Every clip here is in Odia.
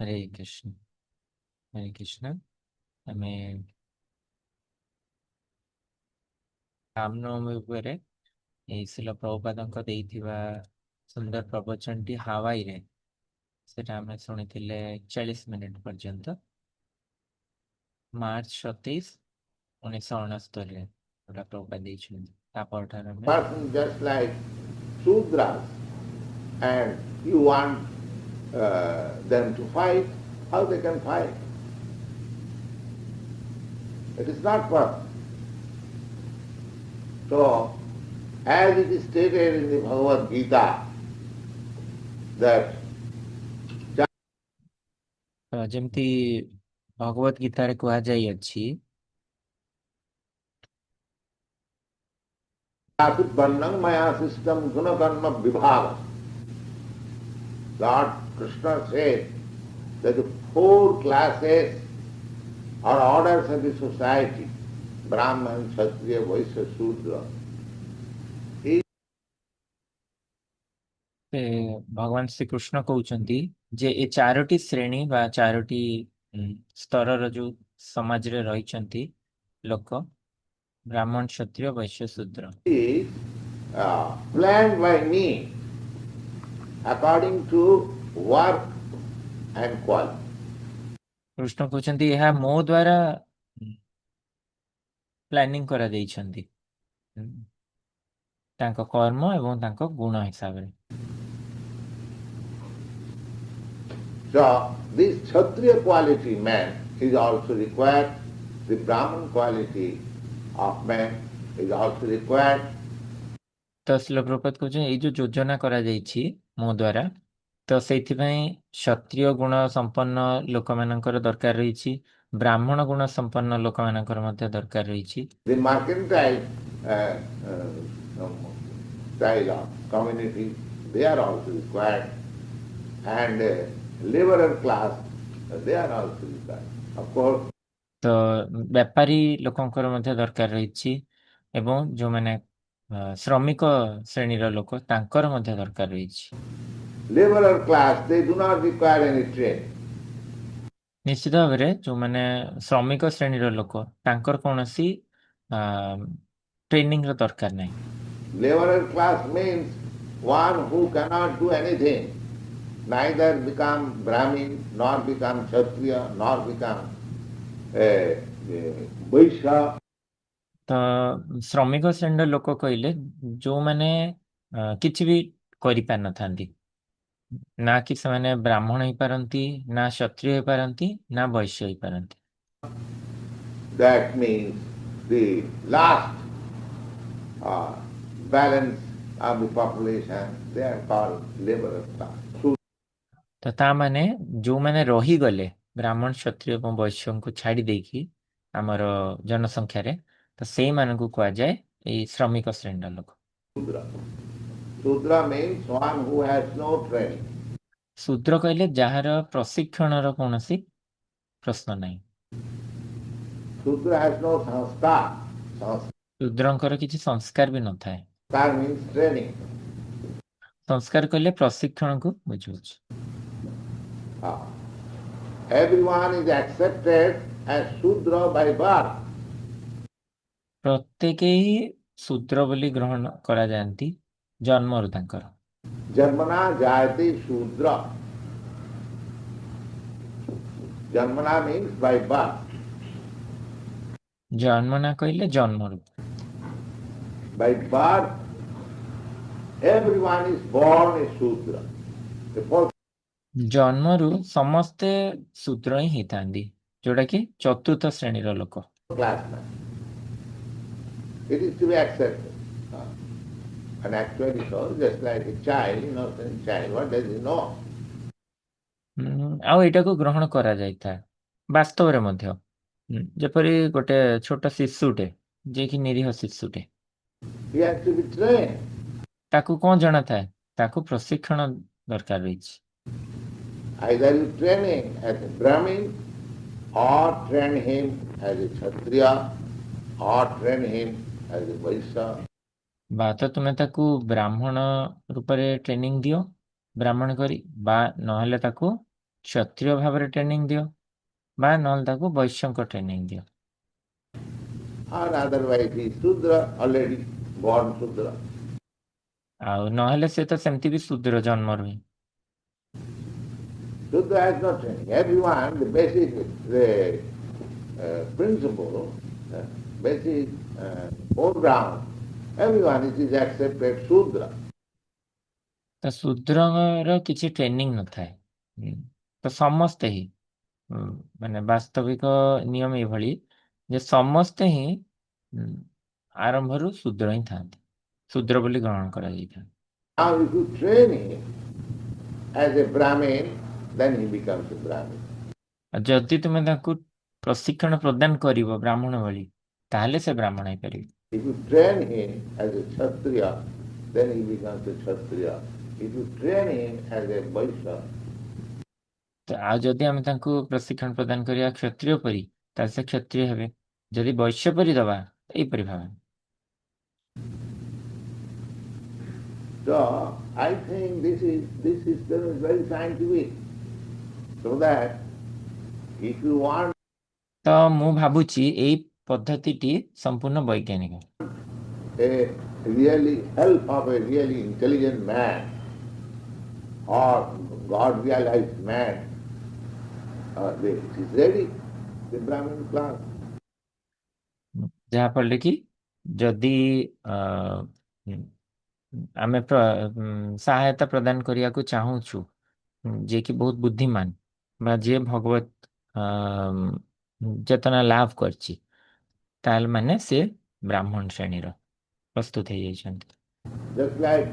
हरे कृष्ण। हरे कृष्ण। आमे रामनवमी उपरे शिल प्रभुपादଙ୍କ ଦେଇଥିବା ସୁନ୍ଦର ପ୍ରବଚନଟି ହାୱାଇରେ ସେଟା ଆମେ ଶୁଣିଥିଲେ 40 ମିନିଟ ପର୍ଯ୍ୟନ୍ତ। ମାର୍ଚ୍ଚ 27, 1969 ଯୋଉଟା ପ୍ରଭୁପାଦ ଦେଇଛନ୍ତି। ତାପରଠାରୁ ଆମେ person just like Sudras, and you want them to fight, how they can fight? It is not possible. So, as it is stated in the Bhagavad Gita, that ଯେମିତି ଭଗବତ ଗୀତାରେ କୁହାଯାଇଅଛି Varnam Maya system Guna Karma Vibhava. Lord Krishna said that the four classes or orders of the society, Brahman, Kshatriya, Vaishya, Shudra, ସେ ଭଗବାନ ଶ୍ରୀକୃଷ୍ଣ କହୁଛନ୍ତି ଯେ ଏ ଚାରୋଟି ଶ୍ରେଣୀ ବା ଚାରୋଟି ସ୍ତରର ଯୋଉ ସମାଜରେ ରହିଛନ୍ତି ଲୋକ, ବ୍ରାହ୍ମଣ, କ୍ଷତ୍ରିୟ, ବୈଶ୍ୟ, ଶୂଦ୍ର, is planned by me according to work and quality. Krishna କହୁଛନ୍ତି ଏହା ମୋ ଦ୍ୱାରା ପ୍ଲାନିଂ କରାଯାଇଛନ୍ତି ତାଙ୍କ କର୍ମ ଏବଂ ତାଙ୍କ ଗୁଣ ହିସାବରେ। So this Kshatriya quality man is also required, the Brahman quality of man is also required. ତ ଶ୍ରୀଲ ପ୍ରଭୁପାଦ କହୁଛନ୍ତି ଏଇ ଯୋଉ ଯୋଜନା କରାଯାଇଛି ମୋ ଦ୍ୱାରା, ତ ସେଇଥିପାଇଁ କ୍ଷତ୍ରିୟ ଗୁଣ ସମ୍ପନ୍ନ ଲୋକମାନଙ୍କର ଦରକାର ରହିଛି, ବ୍ରାହ୍ମଣ ଗୁଣ ସମ୍ପନ୍ନ ଲୋକମାନଙ୍କର ମଧ୍ୟ ଦରକାର ରହିଛି। The mercantile style of community, they are also required, and laborer class, they are also required. Of course, ତ ବେପାରୀ ଲୋକଙ୍କର ମଧ୍ୟ ଦରକାର ରହିଛି ଏବଂ ଯୋଉମାନେ ଶ୍ରମିକ ଶ୍ରେଣୀର ଲୋକ ତାଙ୍କର ମଧ୍ୟ ଦରକାର ରହିଛି। laborer class, they do not require any training. ନିଶ୍ଚିତ ଭାବରେ ଯୋଉମାନେ ଶ୍ରମିକ ଶ୍ରେଣୀର ଲୋକ ତାଙ୍କର କୌଣସି ଟ୍ରେନିଂର ଦରକାର ନାହିଁ। Laborer class means one who cannot do anything, neither become Brahmin, nor become Kshatriya, nor become Vaishya. ତ ଶ୍ରମିକ ଶ୍ରେଣୀର ଲୋକ କହିଲେ ଯୋଉମାନେ କିଛି ବି କରିପାରିନଥାନ୍ତି, ନା କି ସେମାନେ ବ୍ରାହ୍ମଣ ହେଇପାରନ୍ତି, ନା କ୍ଷତ୍ରିୟ ହେଇପାରନ୍ତି, ନା ବୈଶ୍ୟ ହେଇପାରନ୍ତି। That means the last balance of the population, they are called laborer class. ତ ତା ମାନେ ଯୋଉମାନେ ରହିଗଲେ ବ୍ରାହ୍ମଣ, କ୍ଷତ୍ରିୟ ଏବଂ ବୈଶ୍ୟଙ୍କୁ ଛାଡି ଦେଇକି ଆମର ଜନସଂଖ୍ୟାରେ, ତ ସେଇମାନଙ୍କୁ କୁହାଯାଏ ଏଇ ଶ୍ରମିକ ଶ୍ରେଣୀର ଲୋକ। Shudra. Shudra means one who has no training. ଶୂଦ୍ର କହିଲେ ଯାହାର ପ୍ରଶିକ୍ଷଣର କୌଣସି ପ୍ରଶ୍ନ ନାହିଁ। Shudra has no sanskar. ଶୂଦ୍ରଙ୍କର କିଛି ସଂସ୍କାର ବି ନଥାଏ। Sanskar means training. ସଂସ୍କାର କହିଲେ ପ୍ରଶିକ୍ଷଣକୁ ବୁଝୁଅଛୁ। Everyone is accepted as Shudra by birth. ପ୍ରତ୍ୟେକ ହିଁ ଶୂଦ୍ର ବୋଲି ଗ୍ରହଣ କରାଯାଆନ୍ତି ଜନ୍ମରୁ ତାଙ୍କର। Janmana jayate Shudra. Janmana means by birth. ଜନ୍ମନା କହିଲେ ଜନ୍ମରୁ। By birth, everyone is born a Shudra. ଜନ୍ମରୁ ସମସ୍ତେ ଶୂଦ୍ର ହିଁ ହେଇଥାନ୍ତି, ଯୋଉଟା କି ଚତୁର୍ଥ ଶ୍ରେଣୀର ଲୋକ। Classman. It is to be accepted. And actually so, just like a child, innocent child, what does he know? ଆଉ ଏଇଟାକୁ ଗ୍ରହଣ କରାଯାଇଥାଏ ବାସ୍ତବରେ ମଧ୍ୟ। ଯେପରି ଗୋଟେ ଛୋଟ ଶିଶୁଟେ, ଯିଏକି ନିରୀହ ଶିଶୁଟେ, He has to be trained. ତାକୁ କଣ ଜଣା ଥାଏ? ତାକୁ ପ୍ରଶିକ୍ଷଣ ଦରକାର ରହିଛି। Either you train him as a Brahmin, or train him as a Kshatriya, or train him as a Vaishya. ବା ତ ତୁମେ ତାକୁ ବ୍ରାହ୍ମଣ ରୂପରେ ଟ୍ରେନିଂ ଦିଅ, ବ୍ରାହ୍ମଣ କରି, ବା ନହେଲେ ତାକୁ କ୍ଷତ୍ରିୟ ଭାବରେ ଟ୍ରେନିଂ ଦିଅ ବା ନହେଲେ ତାକୁ ବୈଶ୍ୟଙ୍କ ଟ୍ରେନିଂ ଦିଅ। or otherwise he is Sudra, already born Sudra. ଆଉ ନହେଲେ ସେ ତ ସେମିତି ବି ଶୂଦ୍ର ଜନ୍ମରୁ ହିଁ। Sudra has no training. Everyone, the basic principle, basic foreground, everyone it is accepted Sudra. ତ ଶୂଦ୍ରର କିଛି ଟ୍ରେନିଂ ନଥାଏ। ତ ସମସ୍ତେ ହିଁ ମାନେ ବାସ୍ତବିକ ନିୟମ ଏଭଳି ଯେ ସମସ୍ତେ ହିଁ ଆରମ୍ଭରୁ ଶୂଦ୍ର ହିଁ ଥାନ୍ତି, ଶୂଦ୍ର ବୋଲି ଗ୍ରହଣ କରାଯାଇଥାଏ। Now if you train him as a Brahmin, then he becomes a Brahmin. ଆଉ ଯଦି ତୁମେ ତାଙ୍କୁ ପ୍ରଶିକ୍ଷଣ ପ୍ରଦାନ କରିବ ବ୍ରାହ୍ମଣ ଭଳି, ତାହେଲେ ସେ ବ୍ରାହ୍ମଣ ହେଇପାରିବେ। If you train him as a Kshatriya, then he becomes a Kshatriya. If you train him as a Vaishya, ଆଉ ଯଦି ଆମେ ତାଙ୍କୁ ପ୍ରଶିକ୍ଷଣ ପ୍ରଦାନ କରିବା କ୍ଷତ୍ରିୟ ପରି, ତାହେଲେ ସେ କ୍ଷତ୍ରିୟ ହେବେ। ଯଦି ବୈଶ୍ୟ ପରି ଦବା, ଏଇପରି ଭାବେ। so I think this system is very scientific. So that if you want ତ ମୁଁ ଭାବୁଛି ଏଇ ପଦ୍ଧତିଟି ସମ୍ପୂର୍ଣ୍ଣ ବୈଜ୍ଞାନିକ। a really help of a really intelligent man or God realized man, it is ready, the Brahmin class. ଯାହାଫଳରେ କି ଯଦି ଆମେ ସହାୟତା ପ୍ରଦାନ କରିବାକୁ ଚାହୁଁଛୁ ଯିଏକି ବହୁତ ବୁଦ୍ଧିମାନ ବା ଯିଏ ଭଗବତ ଚେତନା ଲାଭ କରିଛି, ତାହେଲେ ମାନେ ସେ ବ୍ରାହ୍ମଣ ଶ୍ରେଣୀର ପ୍ରସ୍ତୁତ ହେଇଯାଇଛନ୍ତି। Just like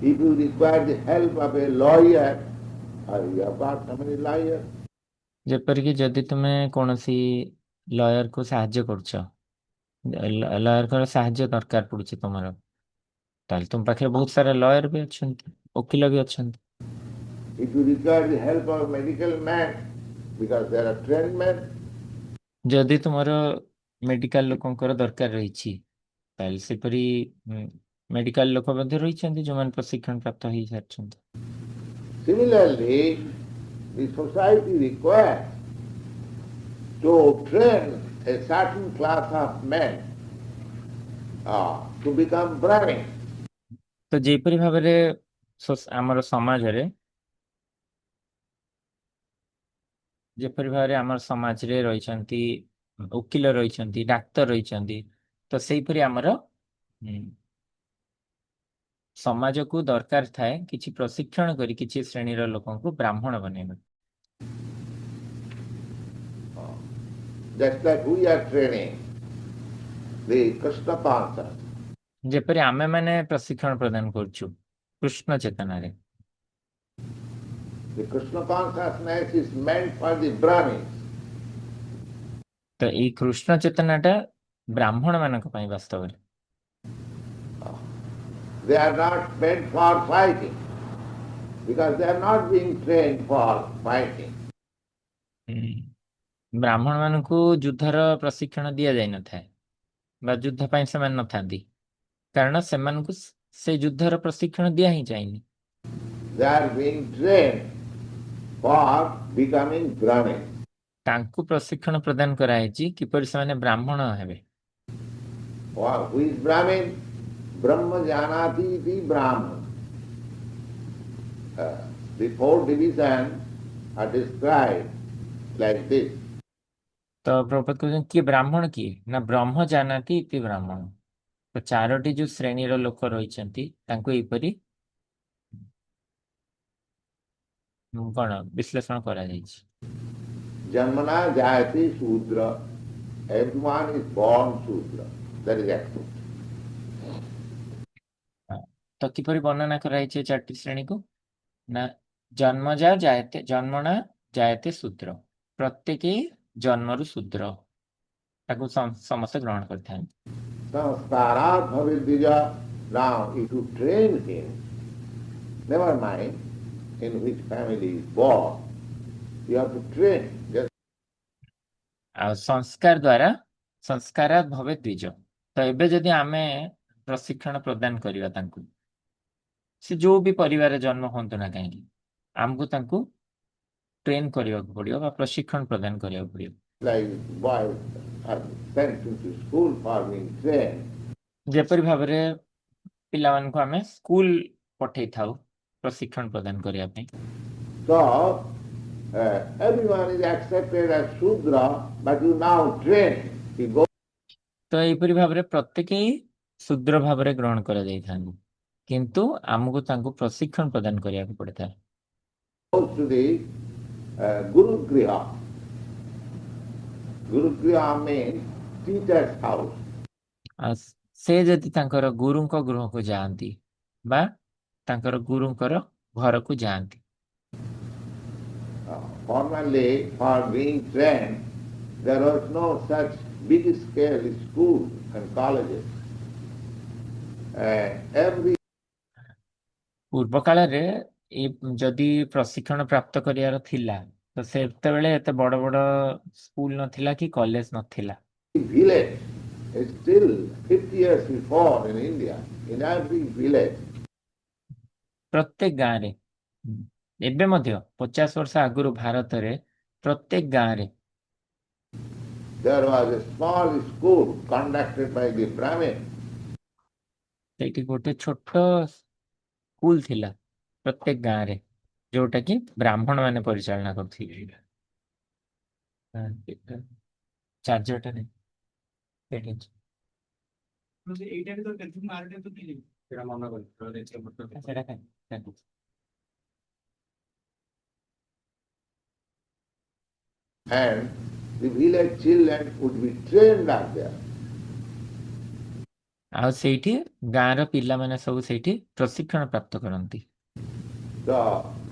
if you require the help of a lawyer, you have got so many lawyers. ଯେପରିକି ଯଦି ତୁମେ କୌଣସି ଲୟରକୁ ସାହାଯ୍ୟ କରୁଛ, ଲୟରଙ୍କର ସାହାଯ୍ୟ ଦରକାର ପଡୁଛି ତୁମର, ତାହେଲେ ତୁମ ପାଖରେ ବହୁତ ସାରା ଲୟର ବି ଅଛନ୍ତି, ଓକିଲ ବି ଅଛନ୍ତି। If you require the help of a medical man, because there are trained men, ଯଦି ତୁମର ମେଡିକାଲ ଲୋକଙ୍କର ଦରକାର ରହିଛି, ତାହେଲେ ସେପରି ମେଡିକାଲ ଲୋକ ମଧ୍ୟ ରହିଛନ୍ତି ଯେଉଁମାନେ ପ୍ରଶିକ୍ଷଣ ପ୍ରାପ୍ତ ହେଇସାରିଛନ୍ତି। similarly, the society requires to train a certain class of men to become Brahmin. ତ ଯେପରି ଭାବରେ ଆମର ସମାଜରେ ରହିଛନ୍ତି ଓକିଲ, ରହିଛନ୍ତି ଡାକ୍ତର, ରହିଛନ୍ତି, ତ ସେଇପରି ଆମର ସମାଜକୁ ଦରକାର ଥାଏ କିଛି ପ୍ରଶିକ୍ଷଣ କରି କିଛି ଶ୍ରେଣୀର ଲୋକଙ୍କୁ ବ୍ରାହ୍ମଣ ବନେଇବା। Just like we are training the Krishna consciousness. ଯେପରି ଆମେ ମାନେ ପ୍ରଶିକ୍ଷଣ ପ୍ରଦାନ କରୁଛୁ କୃଷ୍ଣ ଚେତନାରେ। The Krishna consciousness is meant for the Brahmins. ତ ଏଇ କୃଷ୍ଣ ଚେତନାଟା ବ୍ରାହ୍ମଣ ମାନଙ୍କ ପାଇଁ ବାସ୍ତବରେ। They are not meant for fighting, because they are not being trained for fighting. ବ୍ରାହ୍ମଣ ମାନଙ୍କୁ ଯୁଦ୍ଧର ପ୍ରଶିକ୍ଷଣ ଦିଆଯାଇନଥାଏ ବା ଯୁଦ୍ଧ ପାଇଁ ସେମାନେ ନଥାନ୍ତି, କାରଣ ସେମାନଙ୍କୁ ସେ ଯୁଦ୍ଧର ପ୍ରଶିକ୍ଷଣ ଦିଆ ହିଁ ଯାଇନି। They are being trained for becoming Brahmin. ତାଙ୍କୁ ପ୍ରଶିକ୍ଷଣ ପ୍ରଦାନ କରାଯାଇଛି କିପରି ସେମାନେ ବ୍ରାହ୍ମଣ ହେବେ। Who is Brahmin? Brahma janati iti Brahman. The four divisions are described like this. ତ ପ୍ରଭୁପାଦ କହୁଛନ୍ତି କିଏ ବ୍ରାହ୍ମଣ କିଏ ନା ବ୍ରହ୍ମ ଜାନାତି ଇତି ବ୍ରାହ୍ମଣ। ତ ଚାରୋଟି ଯୋଉ ଶ୍ରେଣୀର ଲୋକ ରହିଛନ୍ତି ତାଙ୍କୁ ଏହିପରି କଣ ବିଶ୍ଳେଷଣ କରାଯାଇଛି। Janmana jayati Shudra. Everyone is born Shudra. That is absolute. ତ କିପରି ବର୍ଣ୍ଣନା କରାଯାଇଛି ଏ ଚାରୋଟି ଶ୍ରେଣୀକୁ ନା ଜନ୍ମନା ଜାୟତେ ଶୂଦ୍ର, ପ୍ରତ୍ୟେକ ଜନ୍ମରୁ ଶୂଦ୍ର, ତାକୁ ସମସ୍ତେ ଗ୍ରହଣ କରିଥାନ୍ତି। Samskarat bhavidvija. Now, if you train him, never mind in which family he is born, you have to train. ଆଉ ସଂସ୍କାର ଦ୍ୱାରା ସଂସ୍କାରାତ୍ ଭବେତ୍ ଦ୍ୱିଜ। ତ ଏବେ ଯଦି ଆମେ ପ୍ରଶିକ୍ଷଣ ପ୍ରଦାନ କରିବା ତାଙ୍କୁ, ସେ ଯୋଉ ବି ପରିବାରରେ ଜନ୍ମ ହୁଅନ୍ତୁ ନା କାହିଁକି, ଆମକୁ ତାଙ୍କୁ ଟ୍ରେନ୍ କରିବାକୁ ପଡିବ ବା ପ୍ରଶିକ୍ଷଣ ପ୍ରଦାନ କରିବାକୁ ପଡିବ। like boys are sent into school for being trained. ଯେପରି ଭାବରେ ପିଲାମାନଙ୍କୁ ଆମେ ସ୍କୁଲ ପଠେଇଥାଉ ପ୍ରଶିକ୍ଷଣ ପ୍ରଦାନ କରିବା ପାଇଁ। So everyone is accepted as Shudra, but you now train. He goes ତ ଏହିପରି ଭାବରେ ପ୍ରତ୍ୟେକ ହିଁ ଶୂଦ୍ର ଭାବରେ ଗ୍ରହଣ କରାଯାଇଥାନ୍ତି, କିନ୍ତୁ ଆମକୁ ତାଙ୍କୁ ପ୍ରଶିକ୍ଷଣ ପ୍ରଦାନ କରିବାକୁ ପଡିଥାଏ। to the Guru Griha. Guru Griha means teacher's house. ଆଉ ସେ ଯଦି ତାଙ୍କର ଗୁରୁଙ୍କ ଗୃହକୁ ଯାଆନ୍ତି ବା ତାଙ୍କର ଗୁରୁଙ୍କର ଘରକୁ ଯାଆନ୍ତି। Formerly, for being trained, there was no such big scale schools and colleges. Every ପୂର୍ବ କାଳରେ ଯଦି ପ୍ରଶିକ୍ଷଣ ପ୍ରାପ୍ତ କରିବାର ଥିଲା ତ ସେତେବେଳେ ଏତେ ବଡ ବଡ ସ୍କୁଲ ନଥିଲା କି କଲେଜ ନଥିଲା। village, still 50 years before in India, in every village, ପ୍ରତ୍ୟେକ ଗାଁରେ ଏବେ ମଧ୍ୟ 50 ବର୍ଷ ଆଗରୁ ଭାରତରେ ପ୍ରତ୍ୟେକ ଗାଁରେ there was a small school conducted by the Brahmin. ସେଇଠି ଗୋଟେ ଛୋଟ ସ୍କୁଲ ଥିଲା ପ୍ରତ୍ୟେକ ଗାଁରେ, ଯୋଉଟା କି ବ୍ରାହ୍ମଣ ମାନେ ପରିଚାଳନା କରୁଥିଲେ। ଚାର୍ଜରଟା ନେଇ ସେଇଠି ଅଛି। ସେଇଟା ମନା କରି ସେଇଟା କାଇଁ? And the village children would be trained up there. ଆଉ ସେଇଠି ଗାଁର ପିଲାମାନେ ସବୁ ସେଇଠି ପ୍ରଶିକ୍ଷଣ ପ୍ରାପ୍ତ କରନ୍ତି। So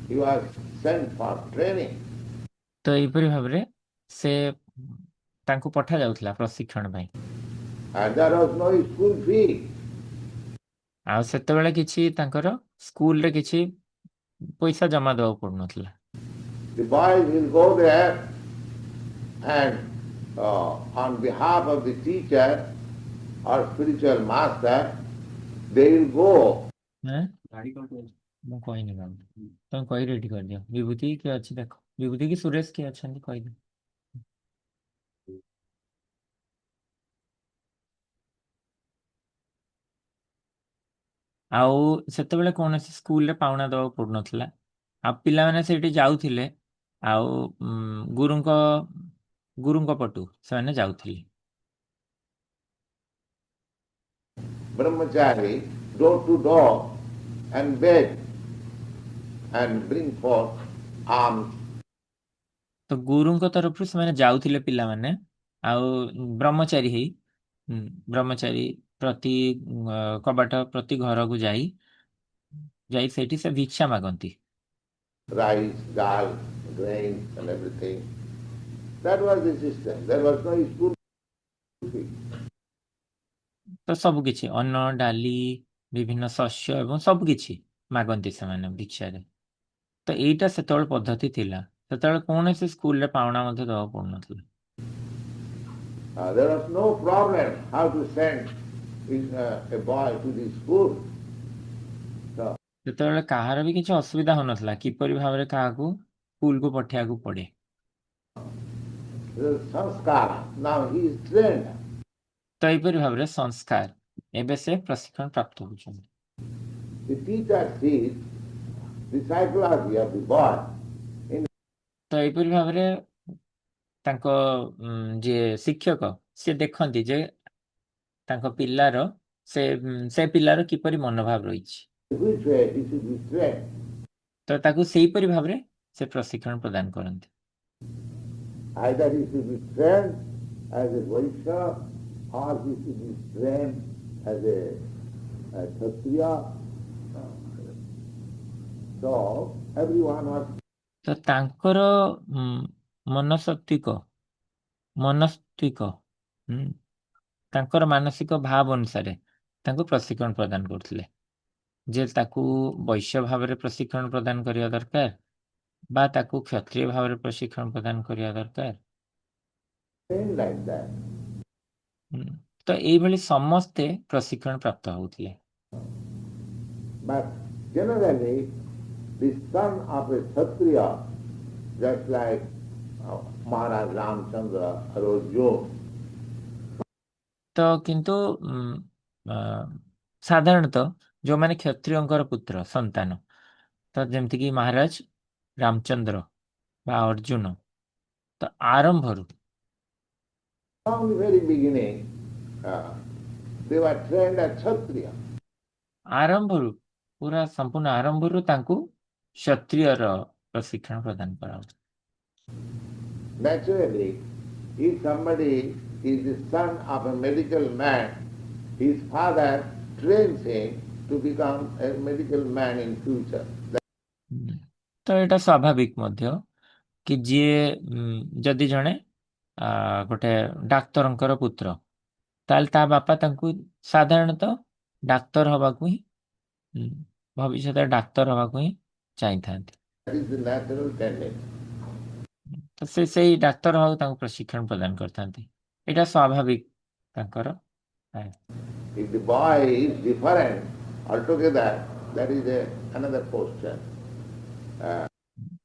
he was sent for training. ତ ଏହିପରି ଭାବରେ ସେ ତାଙ୍କୁ ପଠା ଯାଉଥିଲା ପ୍ରଶିକ୍ଷଣ ପାଇଁ। And there was no school fee. ଆଉ ସେତେବେଳେ କିଛି ତାଙ୍କର ସ୍କୁଲରେ କିଛି ପଇସା ଜମା ଦେବାକୁ ପଡୁନଥିଲା। The boys will go there and on behalf of the teacher or spiritual master, they will go. ମୁଁ କହିନି ମ୍ୟାମ୍, ତମେ କହି ରେଡି କରିଦିଅ। ବିଭୂତି କିଏ ଅଛି ଦେଖ, ବିଭୂତି କି ସୁରେଶ କିଏ ଅଛନ୍ତି କହିଦିଅ। ଆଉ ସେତେବେଳେ କୌଣସି ସ୍କୁଲରେ ପାଉଣା ଦେବାକୁ ପଡୁନଥିଲା। ଆଉ ପିଲାମାନେ ସେଇଠି ଯାଉଥିଲେ, ଆଉ ଗୁରୁଙ୍କ ପଟୁ ସେମାନେ ଯାଉଥିଲେ। Brahmachari, door to door, and beg and bring forth alms. ତ ଗୁରୁଙ୍କ ତରଫରୁ ସେମାନେ ଯାଉଥିଲେ ପିଲାମାନେ, ଆଉ ବ୍ରହ୍ମଚାରୀ ହେଇ ବ୍ରହ୍ମଚାରୀ ପ୍ରତି କବାଟ ପ୍ରତି ଘରକୁ ଯାଇ ସେଇଠି ସେ ଭିକ୍ଷା ମାଗନ୍ତି। Rice, dal, grains and everything. That was the system. There was no school fee. ତ ସବୁ କିଛି ଅନ୍ନ ଡାଲି ବିଭିନ୍ନ ଶସ୍ୟ ଏବଂ ସବୁ କିଛି ମାଗନ୍ତି ସେମାନେ ଭିକ୍ଷାରେ। ତ ଏଇଟା ସେତେବେଳେ ପଦ୍ଧତି ଥିଲା। ସେତେବେଳେ କୌଣସି ସ୍କୁଲରେ ପାଉଣା ମଧ୍ୟ ଦେବାକୁ ପଡୁନଥିଲା। There was no problem how to send a boy to the school. ସେତେବେଳେ କାହାର ବି କିଛି ଅସୁବିଧା ହଉନଥିଲା କିପରି ଭାବରେ କାହାକୁ ସ୍କୁଲକୁ ପଠେଇବାକୁ ପଡେ। Sanskara. Now he is trained. ତ ଏହିପରି ଭାବରେ ସଂସ୍କାର, ଏବେ ସେ ପ୍ରଶିକ୍ଷଣ ପ୍ରାପ୍ତ ହେଉଛନ୍ତି। The teacher sees the psychology of the boy. ତ ଏହିପରି ଭାବରେ ତାଙ୍କ ଯିଏ ଶିକ୍ଷକ ସେ ଦେଖନ୍ତି ଯେ ତାଙ୍କ ପିଲାର ସେ ପିଲାର କିପରି ମନୋଭାବ ରହିଛି, Which way he should be trained. ତ ତାକୁ ସେଇପରି ଭାବରେ ସେ ପ୍ରଶିକ୍ଷଣ ପ୍ରଦାନ କରନ୍ତି। Either he should be trained as a Vaishya or he should be trained as a Kshatriya. So everyone was. ତ ତାଙ୍କର ମନସ୍ତିକ ତାଙ୍କର ମାନସିକ ଭାବ ଅନୁସାରେ ତାଙ୍କୁ ପ୍ରଶିକ୍ଷଣ ପ୍ରଦାନ କରୁଥିଲେ, ଯେ ତାକୁ ବୈଶ୍ୟ ଭାବରେ ପ୍ରଶିକ୍ଷଣ ପ୍ରଦାନ କରିବା ଦରକାର ବା ତାକୁ କ୍ଷତ୍ରିୟ ଭାବରେ ପ୍ରଶିକ୍ଷଣ ପ୍ରଦାନ କରିବା ଦରକାର। Like that. ତ ଏଇଭଳି ସମସ୍ତେ ପ୍ରଶିକ୍ଷଣ ପ୍ରାପ୍ତ ହଉଥିଲେ। But generally, the son of a Kshatriya just like Maharaj Ramchandra arose June. ତ କିନ୍ତୁ ସାଧାରଣତଃ ଯୋଉମାନେ କ୍ଷତ୍ରିୟଙ୍କର ପୁତ୍ର ସନ୍ତାନ, ତ ଯେମିତିକି ମହାରାଜ ରାମଚନ୍ଦ୍ର ବା ଅର୍ଜୁନ, ତ ଆରମ୍ଭରୁ From the very beginning, they were trained as Kshatriya. ଆରମ୍ଭରୁ ପୁରା ସମ୍ପୂର୍ଣ୍ଣ ଆରମ୍ଭରୁ ତାଙ୍କୁ କ୍ଷତ୍ରିୟର ପ୍ରଶିକ୍ଷଣ ପ୍ରଦାନ କରାଯାଉଛି। Naturally, if somebody is the son of a medical man, his father trains him to become a medical man in future. ତ ଏଇଟା ସ୍ୱାଭାବିକ ମଧ୍ୟ କି ଯିଏ ଯଦି ଜଣେ ଗୋଟେ ଡାକ୍ତରଙ୍କର ପୁତ୍ର, ତାହେଲେ ତା ବାପା ତାଙ୍କୁ ସାଧାରଣତଃ ଡାକ୍ତର ହବାକୁ ହିଁ ଭବିଷ୍ୟତରେ ଡାକ୍ତର ହବାକୁ ହିଁ ଚାହିଁଥାନ୍ତି। That is the natural tendency. ତ ସେ ସେଇ ଡାକ୍ତର ହବାକୁ ତାଙ୍କୁ ପ୍ରଶିକ୍ଷଣ ପ୍ରଦାନ କରିଥାନ୍ତି, ଏଇଟା ସ୍ୱାଭାବିକ ତାଙ୍କର। If the boy is different altogether, that is another question.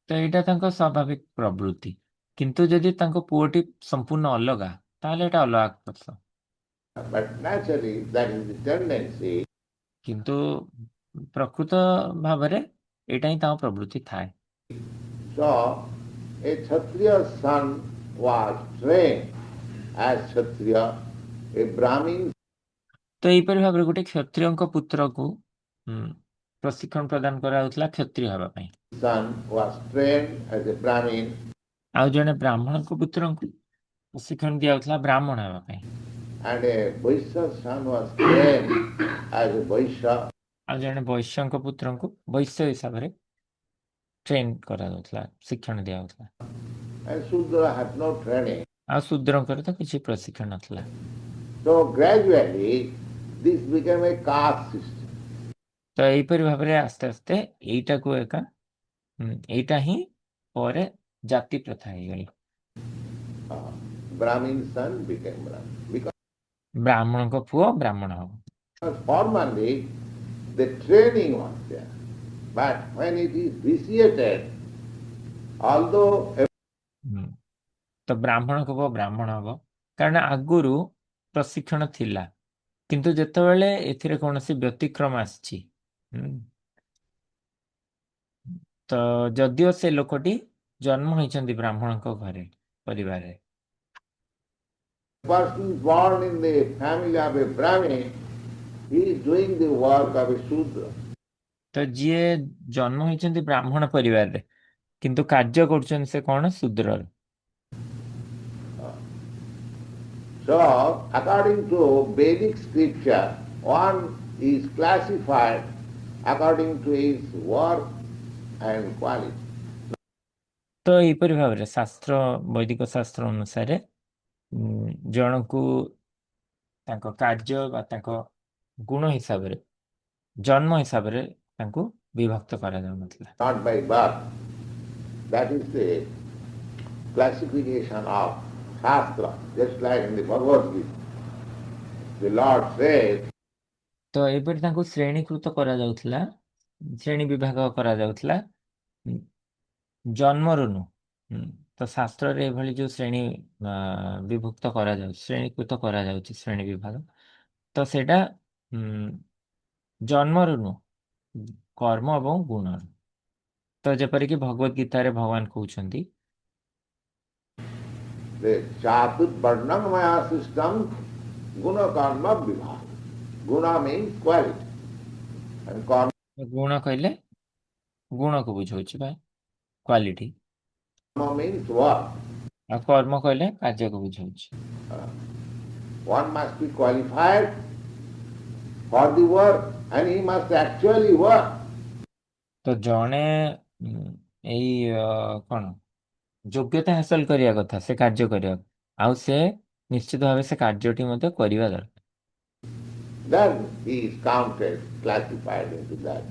ତ ଏଇଟା ତାଙ୍କ ସ୍ୱାଭାବିକ ପ୍ରବୃତ୍ତି, କିନ୍ତୁ ଯଦି ତାଙ୍କ ପୁଅଟି ସମ୍ପୂର୍ଣ୍ଣ ଅଲଗା ତାହେଲେ ଏଇଟା ଅଲଗା କଥା। But naturally, that is the tendency. କିନ୍ତୁ ପ୍ରକୃତ ଭାବରେ ଏଇଟା ହିଁ ତାଙ୍କ ପ୍ରବୃତ୍ତି ଥାଏ। So, a Kshatriya's son was trained as Kshatriya, a Brahmin ତ ଏହିପରି ଭାବରେ ଗୋଟେ କ୍ଷତ୍ରିୟଙ୍କ ପୁତ୍ରକୁ ପ୍ରଶିକ୍ଷଣ ପ୍ରଦାନ କରାଯାଉଥିଲା କ୍ଷତ୍ରିୟ ହେବା ପାଇଁ, son was trained as a Brahmin, ଆଉ ଜଣେ ବ୍ରାହ୍ମଣଙ୍କ ପୁତ୍ରଙ୍କୁ ପ୍ରଶିକ୍ଷଣ ଦିଆଯାଉଥିଲା ବ୍ରାହ୍ମଣ ହେବା ପାଇଁ, and a Vaishya's son was trained as a Vaishya, ଆଉ ଜଣେ ବୈଶ୍ୟଙ୍କ ପୁତ୍ରଙ୍କୁ ବୈଶ୍ୟ ହିସାବରେ ଟ୍ରେନ୍ କରାଯାଉଥିଲା, ଶିକ୍ଷଣ ଦିଆଯାଉଥିଲା, and Shudra had no training. ଆଉ ଶୂଦ୍ରଙ୍କର ତ କିଛି ପ୍ରଶିକ୍ଷଣ ନଥିଲା। So gradually, this became a caste system. ତ ଏହିପରି ଭାବରେ ଆସ୍ତେ ଆସ୍ତେ ଏଇଟା ହିଁ ପରେ ଜାତି ପ୍ରଥା ହେଇଗଲା। Brahmin son became Brahmin. Because ବ୍ରାହ୍ମଣଙ୍କ ପୁଅ ବ୍ରାହ୍ମଣ ହବ। formerly, the training was there. But when it is vitiated, although ତ ବ୍ରାହ୍ମଣଙ୍କ ପୁଅ ବ୍ରାହ୍ମଣ ହବ, କାରଣ ଆଗରୁ ପ୍ରଶିକ୍ଷଣ ଥିଲା, କିନ୍ତୁ ଯେତେବେଳେ ଏଥିରେ କୌଣସି ବ୍ୟତିକ୍ରମ ଆସିଛି, ତ ଯଦିଓ ସେ ଲୋକଟି ଜନ୍ମ ହେଇଛନ୍ତି ବ୍ରାହ୍ମଣଙ୍କ ଘରେ ପରିବାରରେ, person born in the family of a Brahmin, he is doing the work of a Shudra. ତ ଯିଏ ଜନ୍ମ ହେଇଛନ୍ତି ବ୍ରାହ୍ମଣ ପରିବାରରେ କିନ୍ତୁ କାର୍ଯ୍ୟ କରୁଛନ୍ତି ସେ କଣ ଶୂଦ୍ରର। So, according to Vedic scripture, one is classified according to his work and quality. ତ ଏହିପରି ଭାବରେ ଶାସ୍ତ୍ର, ବୈଦିକ ଶାସ୍ତ୍ର ଅନୁସାରେ ଜଣକୁ ତାଙ୍କ କାର୍ଯ୍ୟ ବା ତାଙ୍କ ଗୁଣ ହିସାବରେ, ଜନ୍ମ ହିସାବରେ ତାଙ୍କୁ ବିଭକ୍ତ କରାଯାଉନଥିଲା। Not by birth. That is the classification of Shastra, just like in the Bhagavad Gita. The Lord says, ତ ଏପରି ତାଙ୍କୁ ଶ୍ରେଣୀକୃତ କରାଯାଉଥିଲା, ଶ୍ରେଣୀ ବିଭାଗ କରାଯାଉଥିଲା ଜନ୍ମରୁ ନୁହଁ। ତ ଶାସ୍ତ୍ରରେ ଏଭଳି ଯୋଉ ଶ୍ରେଣୀ ବିଭକ୍ତ କରାଯାଉଛି, ଶ୍ରେଣୀକୃତ କରାଯାଉଛି ଶ୍ରେଣୀ ବିଭାଗ, ତ ସେଇଟା ଜନ୍ମରୁ ନୁହଁ, କର୍ମ ଏବଂ ଗୁଣରୁ। ତ ଯେପରିକି ଭଗବତ ଗୀତାରେ ଭଗବାନ କହୁଛନ୍ତି, the Chatur Varnam Maya system, Guna Karma Vibhaga. Guna means quality. And karma ଗୁଣ କହିଲେ ଗୁଣକୁ ବୁଝଉଛି ବା କ୍ୱାଲିଟି, means work. ଆଉ କର୍ମ କହିଲେ କାର୍ଯ୍ୟକୁ ବୁଝଉଛି। One must be qualified for the work and he must actually work. ତ ଜଣେ ଏଇ କଣ ଯୋଗ୍ୟତା ହାସଲ କରିବା କଥା ସେ କାର୍ଯ୍ୟ କରିବାକୁ, ଆଉ ସେ ନିଶ୍ଚିତ ଭାବେ ସେ କାର୍ଯ୍ୟଟି ମଧ୍ୟ କରିବା ଦରକାର। Then he is counted, classified into that.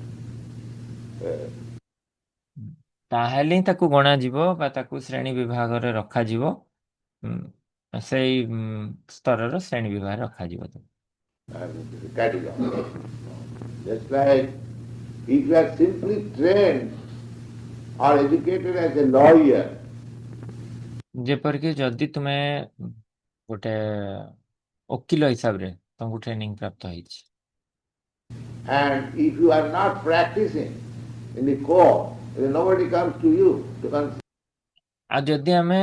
ତାହେଲେ ହିଁ ତାକୁ ଗଣାଯିବ ବା ତାକୁ ଶ୍ରେଣୀ ବିଭାଗରେ ରଖାଯିବ, ସେଇ ସ୍ତରର ଶ୍ରେଣୀ ବିଭାଗରେ ରଖାଯିବ। Just like if you are simply trained or educated as a lawyer, ଯେପରିକି ଯଦି ତୁମେ ଗୋଟେ ଓକିଲ ହିସାବରେ ତମକୁ ଟ୍ରେନିଂ ପ୍ରାପ୍ତ ହେଇଛି, And if you are not practicing in the court, then nobody comes to you to consult. ଆଉ ଯଦି ଆମେ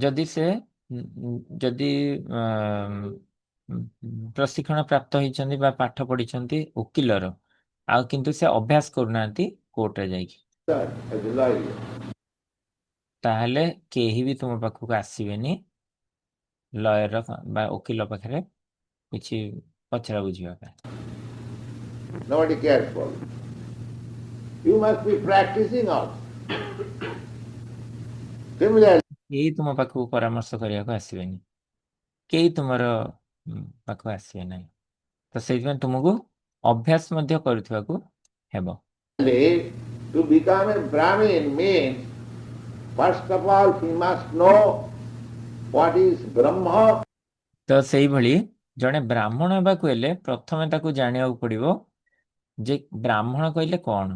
ଯଦି ସେ ଯଦି ପ୍ରଶିକ୍ଷଣ ପ୍ରାପ୍ତ ହେଇଛନ୍ତି ବା ପାଠ ପଢିଛନ୍ତି ଓକିଲର, ଆଉ କିନ୍ତୁ ସେ ଅଭ୍ୟାସ କରୁନାହାନ୍ତି କୋର୍ଟରେ ଯାଇକି, As a lawyer. ତାହେଲେ କେହି ବି ତୁମ ପାଖକୁ ଆସିବେନି ଲୟର ବା ଓକିଲ ପାଖରେ କିଛି ପଚରା ବୁଝିବା ପାଇଁ। Nobody cares for you. You must be practicing also. Similarly, କେହି ତୁମ ପାଖକୁ ପରାମର୍ଶ କରିବାକୁ ଆସିବେନି, କେହି ତୁମର ପାଖକୁ ଆସିବେ ନାହିଁ। ତ ସେଇଥିପାଇଁ ତୁମକୁ ଅଭ୍ୟାସ ମଧ୍ୟ କରୁଥିବାକୁ ହେବ। to become a Brahmin means, first of all, he must know what is Brahma. ତ ସେଇଭଳି ଜଣେ ବ୍ରାହ୍ମଣ ହେବାକୁ ହେଲେ ପ୍ରଥମେ ତାକୁ ଜାଣିବାକୁ ପଡିବ ଯେ ବ୍ରାହ୍ମଣ କହିଲେ କଣ,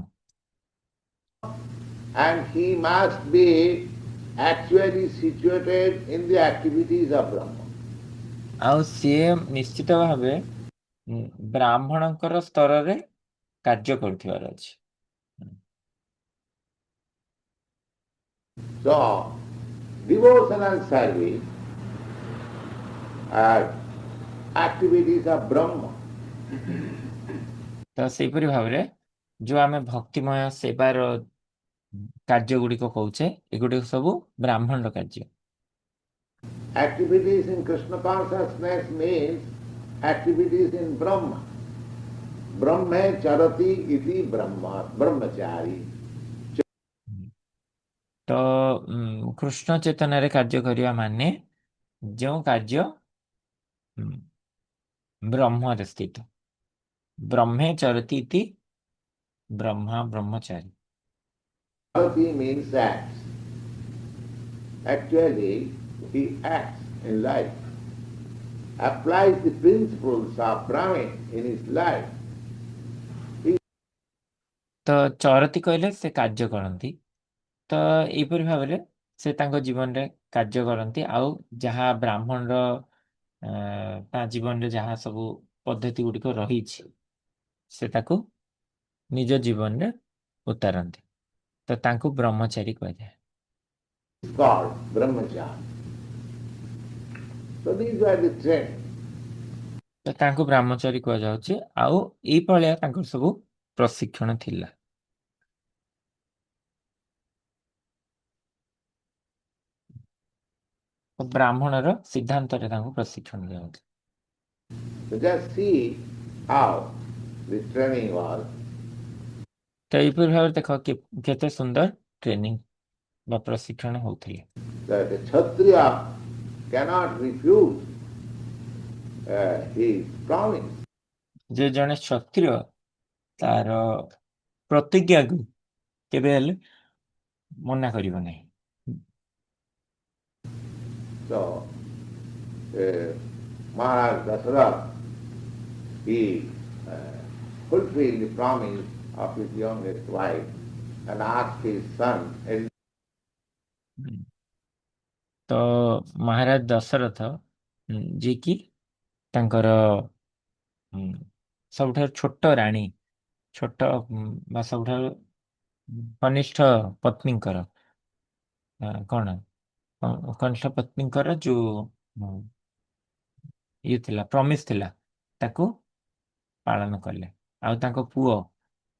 And he must be actually situated in the activities of Brahma. ଆଉ ସିଏ ନିଶ୍ଚିତ ଭାବେ ବ୍ରାହ୍ମଣଙ୍କର ସ୍ତରରେ କାର୍ଯ୍ୟ କରୁଥିବାର ଅଛି। So, devotional service are activities of Brahma. ତ ସେଇପରି ଭାବରେ ଯୋଉ ଆମେ ଭକ୍ତିମୟ ସେବାର କାର୍ଯ୍ୟ ଗୁଡିକ କହୁଛେ, ଏଗୁଡିକ ସବୁ ବ୍ରାହ୍ମଣର କାର୍ଯ୍ୟ। Activities in Krishna consciousness means activities in Brahma. Brahme charati iti Brahma, brahmachari. ତ କୃଷ୍ଣ ଚେତନାରେ କାର୍ଯ୍ୟ କରିବା ମାନେ ଯେଉଁ କାର୍ଯ୍ୟ ବ୍ରହ୍ମରେ ସ୍ଥିତ, ବ୍ରହ୍ମେ ଚରତି ଇତି Brahma ବ୍ରହ୍ମଚାରୀ। Charati means acts. Actually, he acts in life, applies the principles of Brahmin in his life. ତ ଚରତି କହିଲେ ସେ କାର୍ଯ୍ୟ କରନ୍ତି, ତ ଏଇପରି ଭାବରେ ସେ ତାଙ୍କ ଜୀବନରେ କାର୍ଯ୍ୟ କରନ୍ତି, ଆଉ ଯାହା ବ୍ରାହ୍ମଣର ତା ଜୀବନରେ ଯାହା ସବୁ ପଦ୍ଧତି ଗୁଡ଼ିକ ରହିଛି ସେ ତାକୁ ନିଜ ଜୀବନରେ ଉତାରନ୍ତି, ତ ତାଙ୍କୁ ବ୍ରହ୍ମଚାରୀ କୁହାଯାଏ। It's called brahmachari. So these were the trends. ତ ତାଙ୍କୁ ବ୍ରହ୍ମଚାରୀ କୁହାଯାଉଛି, ଆଉ ଏଇଭଳିଆ ତାଙ୍କର ସବୁ ପ୍ରଶିକ୍ଷଣ ଥିଲା। ତ ବ୍ରାହ୍ମଣର ସିଦ୍ଧାନ୍ତରେ ତାଙ୍କୁ ପ୍ରଶିକ୍ଷଣ ଦିଆଯାଉଛି। So just see how the training was. ତ ଏଇପରି ଭାବରେ ଦେଖ କେତେ ସୁନ୍ଦର ଟ୍ରେନିଂ ବା ପ୍ରଶିକ୍ଷଣ ହଉଥିଲେ। That a Kshatriya cannot refuse his promise. ଯେ ଜଣେ କ୍ଷତ୍ରିୟ ତାର ପ୍ରତିଜ୍ଞାକୁ କେବେ ହେଲେ ମନା କରିବ ନାହିଁ। So, Maharaj Dasarath, he fulfilled the promise of his youngest wife and asked his son. ତ ମହାରାଜ ଦଶରଥ ଯିଏକି ତାଙ୍କର ସବୁଠାରୁ ଛୋଟ ରାଣୀ, ଛୋଟ ବା ସବୁଠାରୁ କନିଷ୍ଠ ପତ୍ନୀଙ୍କର କଣ କନିଷ୍ଠ ପତ୍ନୀଙ୍କର ଯୋଉ ଇଏ ଥିଲା, ପ୍ରମିସ୍ ଥିଲା, ତାକୁ ପାଳନ କଲେ। ଆଉ ତାଙ୍କ ପୁଅ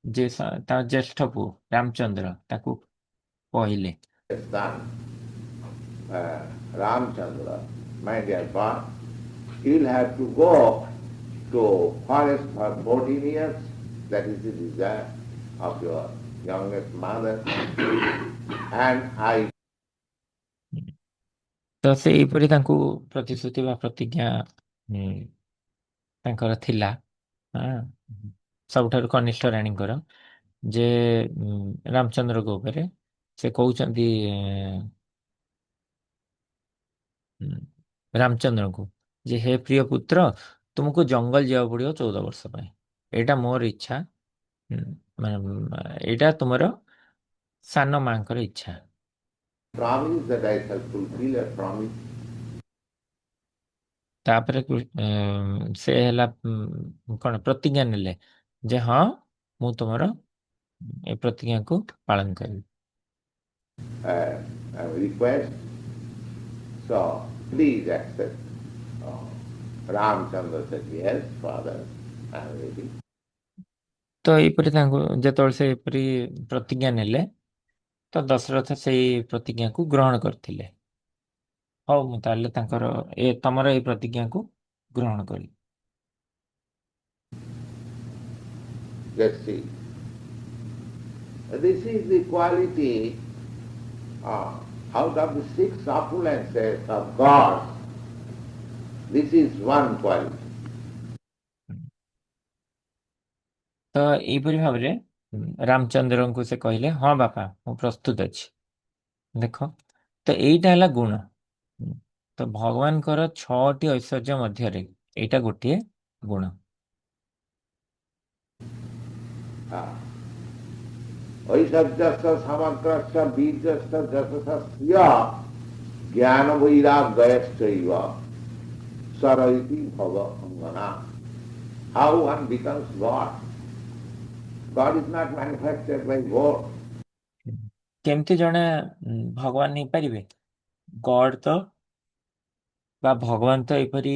ଯେ ତା ଜ୍ୟେଷ୍ଠ ପୁଅ ରାମଚନ୍ଦ୍ର ତାକୁ କହିଲେ, Son, Ramchandra, my dear boy, you'll have to go to forest for 14 years. That is the desire of your youngest mother. And I ତ ସେଇପରି ତାଙ୍କୁ ପ୍ରତିଶ୍ରୁତି ବା ପ୍ରତିଜ୍ଞା ତାଙ୍କର ଥିଲା ସବୁଠାରୁ କନିଷ୍ଠ ରାଣୀଙ୍କର, ଯେ ରାମଚନ୍ଦ୍ରଙ୍କ ଉପରେ ସେ କହୁଛନ୍ତି ରାମଚନ୍ଦ୍ରଙ୍କୁ ଯେ ହେ ପ୍ରିୟ ପୁତ୍ର, ତୁମକୁ ଜଙ୍ଗଲ ଯିବାକୁ ପଡିବ 14 ବର୍ଷ ପାଇଁ, ଏଇଟା ମୋର ଇଚ୍ଛା, ମାନେ ଏଇଟା ତୁମର ସାନ ମାଙ୍କର ଇଚ୍ଛା। promise that I shall fulfill a promise. ତାପରେ ସେ ହେଲା କଣ ପ୍ରତିଜ୍ଞା ନେଲେ ଯେ ହଁ ମୁଁ ତୁମର ଏ ପ୍ରତିଜ୍ଞାକୁ ପାଳନ କରିବି। A request. So please accept. Ramchandra said, yes, father, I am ready. ତ ଏଇପରି ତାଙ୍କୁ ଯେତେବେଳେ ସେ ଏପରି ପ୍ରତିଜ୍ଞା ନେଲେ ତ ଦଶରଥ ସେଇ ପ୍ରତିଜ୍ଞାକୁ ଗ୍ରହଣ କରିଥିଲେ। ହଉ ମୁଁ ତାହେଲେ ତାଙ୍କର ତମର ଏଇ ପ୍ରତିଜ୍ଞାକୁ ଗ୍ରହଣ କରିବି। Let's see. This is the quality out of the six opulences of God. This is one quality. ତ ଏଇପରି ଭାବରେ ରାମଚନ୍ଦ୍ରଙ୍କୁ ସେ କହିଲେ ହଁ ବାପା ମୁଁ ପ୍ରସ୍ତୁତ ଅଛି। ଦେଖ ତ ଏଇଟା ହେଲା ଗୁଣ। ତ ଭଗବାନଙ୍କର 6ଟି ଐଶ୍ୱର୍ଯ୍ୟ ମଧ୍ୟରେ ଏଇଟା ଗୋଟିଏ ଗୁଣ। ଐଶ୍ୱର୍ଯ୍ୟସ୍ୟ ସମଗ୍ରସ୍ୟ ବୀର୍ଯ୍ୟସ୍ୟ ଯଶସ୍ୟ ଜ୍ଞାନ ବୈରାଗ୍ୟଶ୍ଚୈବ ସରଇତି ଭଗବଙ୍ଗନା। How one becomes God? God is not manufactured by word. କେମିତି ଜଣେ ଭଗବାନ ହେଇପାରିବେ? ଗଡ୍ ତ ବା ଭଗବାନ ତ ଏପରି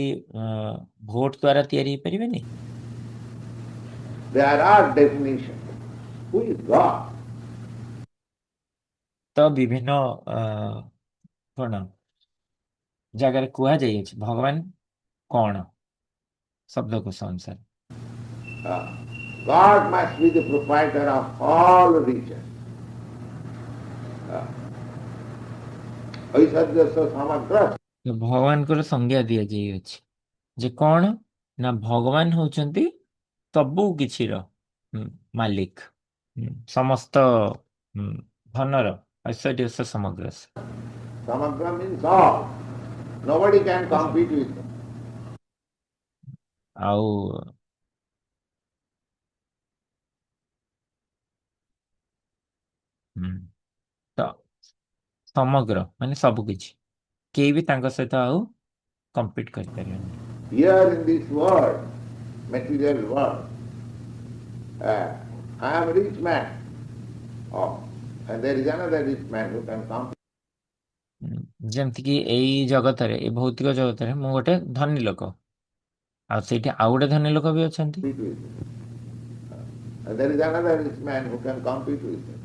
ଭୋଟ ଦ୍ୱାରା ତିଆରି ହେଇପାରିବେନି। There are definitions. Who is God? ତ ବିଭିନ୍ନ କଣ ଜାଗାରେ କୁହାଯାଇଅଛି ଭଗବାନ କଣ ଶବ୍ଦକୋଷ ଅନୁସାରେ। God must be the proprietor of all riches. ଐଶ୍ୱର୍ଯ୍ୟସ୍ୟ ସମଗ୍ର। ଭଗବାନଙ୍କର ସଂଜ୍ଞା ଦିଆଯାଇଅଛି ଯେ କଣ ନା ଭଗବାନ ହଉଛନ୍ତି ସବୁ କିଛିର ମାଲିକ, ସମସ୍ତ ଧନର ଐଶ୍ୱର୍ଯ୍ୟସ୍ୟ ସମଗ୍ର। Samagra means all. Nobody can compete with him. ଆଉ ତ ସମଗ୍ର ମାନେ ସବୁ କିଛି, କେହି ବି ତାଙ୍କ ସହିତ ଆଉ କମ୍ପିଟ୍ କରିପାରିବେନି। Here in this world, material world, I am a rich man. Oh, and there is another rich man who can compete ଯେମିତିକି ଏଇ ଜଗତରେ, ଏଇ ଭୌତିକ ଜଗତରେ ମୁଁ ଗୋଟେ ଧନୀ ଲୋକ, ଆଉ ସେଇଠି ଆଉ ଗୋଟେ ଧନୀ ଲୋକ ବି ଅଛନ୍ତି। with him. And there is another rich man who can compete with him.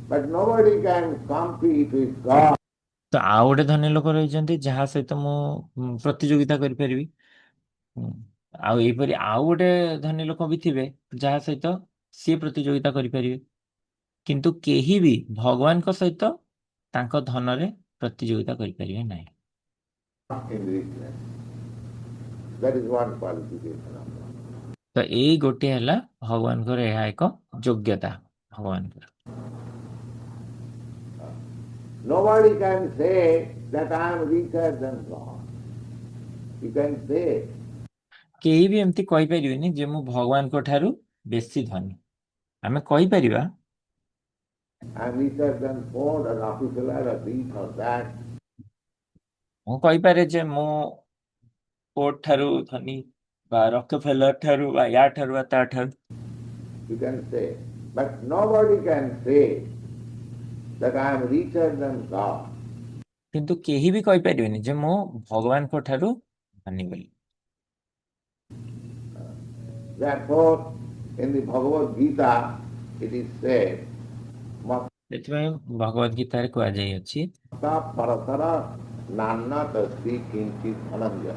But nobody can compete with God. ତ ଆଉ ଗୋଟେ ଧନୀ ଲୋକ ରହିଛନ୍ତି ଯାହା ସହିତ ମୁଁ ପ୍ରତିଯୋଗିତା କରିପାରିବି। ଆଉ ଏଇପରି ଆଉ ଗୋଟେ ଧନୀ ଲୋକ ବି ଥିବେ ଯାହା ସହିତ ସିଏ ପ୍ରତିଯୋଗିତା କରିପାରିବେ, କିନ୍ତୁ କେହି ବି ଭଗବାନଙ୍କ ସହିତ ତାଙ୍କ ଧନରେ ପ୍ରତିଯୋଗିତା କରିପାରିବେ ନାହିଁ। In richness. That is one qualification of God. ତ ଏଇ ଗୋଟିଏ ହେଲା ଭଗବାନଙ୍କର ଏହା ଏକ ଯୋଗ୍ୟତା ଭଗବାନଙ୍କର। Nobody can say that I am richer than God. You can say, କେହି ବି ଏମିତି କହିପାରିବେନି ଯେ ମୁଁ ଭଗବାନଙ୍କ ଠାରୁ ବେଶୀ ଧନୀ। ଆମେ କହିପାରିବା I am richer than Ford or Rockefeller or this or that. ମୁଁ କହିପାରେ ଯେ ମୁଁ ଫୋର୍ଡ ଠାରୁ ଧନୀ ବା ରକଫେଲର ଠାରୁ ବା ୟା ଠାରୁ ବା ତା ଠାରୁ। You can say, but nobody can say that I am richer than God. କିନ୍ତୁ କେହି ବି କହିପାରିବେନି ଯେ ମୁଁ ଭଗବାନଙ୍କ ଠାରୁ ଧନୀ ବୋଲି। Therefore, in the Bhagavad Gita, it is said, ସେଥିପାଇଁ ଭଗବତ ଗୀତାରେ କୁହାଯାଇଅଛି Mata paratara nanna tasdi kinchit dhananjaya.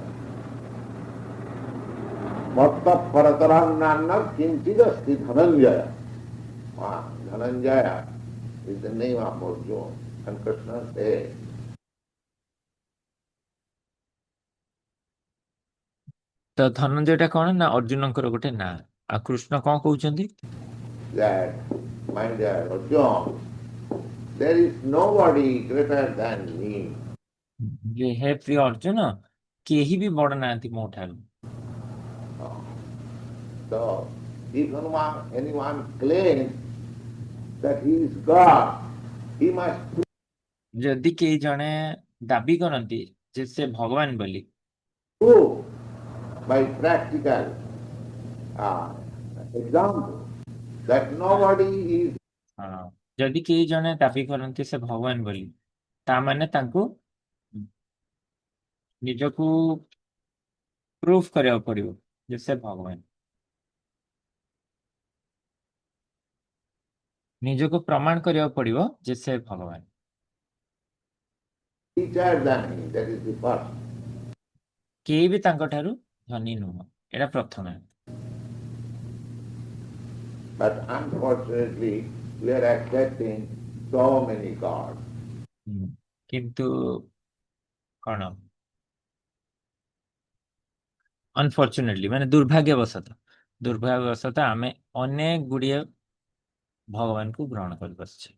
Mata paratara nanna kinchit asti dhananjaya. Dhananjaya is the name of Arjuna. And Krishna said, ତ ଧନଞ୍ଜୟଟା କଣ ନା ଅର୍ଜୁନଙ୍କର ଗୋଟେ ନାଁ। ଆଉ କୃଷ୍ଣ କଣ କହୁଛନ୍ତି that, my dear Arjuna, there is nobody greater than me. ଯେ ହେ ପ୍ରିୟ ଅର୍ଜୁନ, କେହି ବି ବଡ ନାହାନ୍ତି ମୋ ଠାରୁ। So, if anyone claims that he is God, he must ଯଦି କେହି ଜଣେ ଦାବି କରନ୍ତି ଯେ ସେ ଭଗବାନ ବୋଲି, Prove by practical uh, example that nobody is ହଁ, ଯଦି କେହି ଜଣେ ଦାବି କରନ୍ତି ସେ ଭଗବାନ ବୋଲି, ତାମାନେ ତାଙ୍କୁ ନିଜକୁ ପ୍ରୁଫ କରିବାକୁ ପଡିବ ଯେ ସେ ଭଗବାନ, ନିଜକୁ ପ୍ରମାଣ କରିବାକୁ ପଡିବ ଯେ ସେ ଭଗବାନ। richer than him. That is the first. କେହି ବି ତାଙ୍କ ଠାରୁ ଧନୀ ନୁହଁ, ଏଇଟା ପ୍ରଥମେ। But unfortunately, we are accepting so many gods. କିନ୍ତୁ କଣ, ଅନଫର୍ଚୁନେଟଲି ମାନେ ଦୁର୍ଭାଗ୍ୟବଶତଃ ଆମେ ଅନେକ ଗୁଡିଏ ଭଗବାନଙ୍କୁ ଗ୍ରହଣ କରି ବସିଛେ।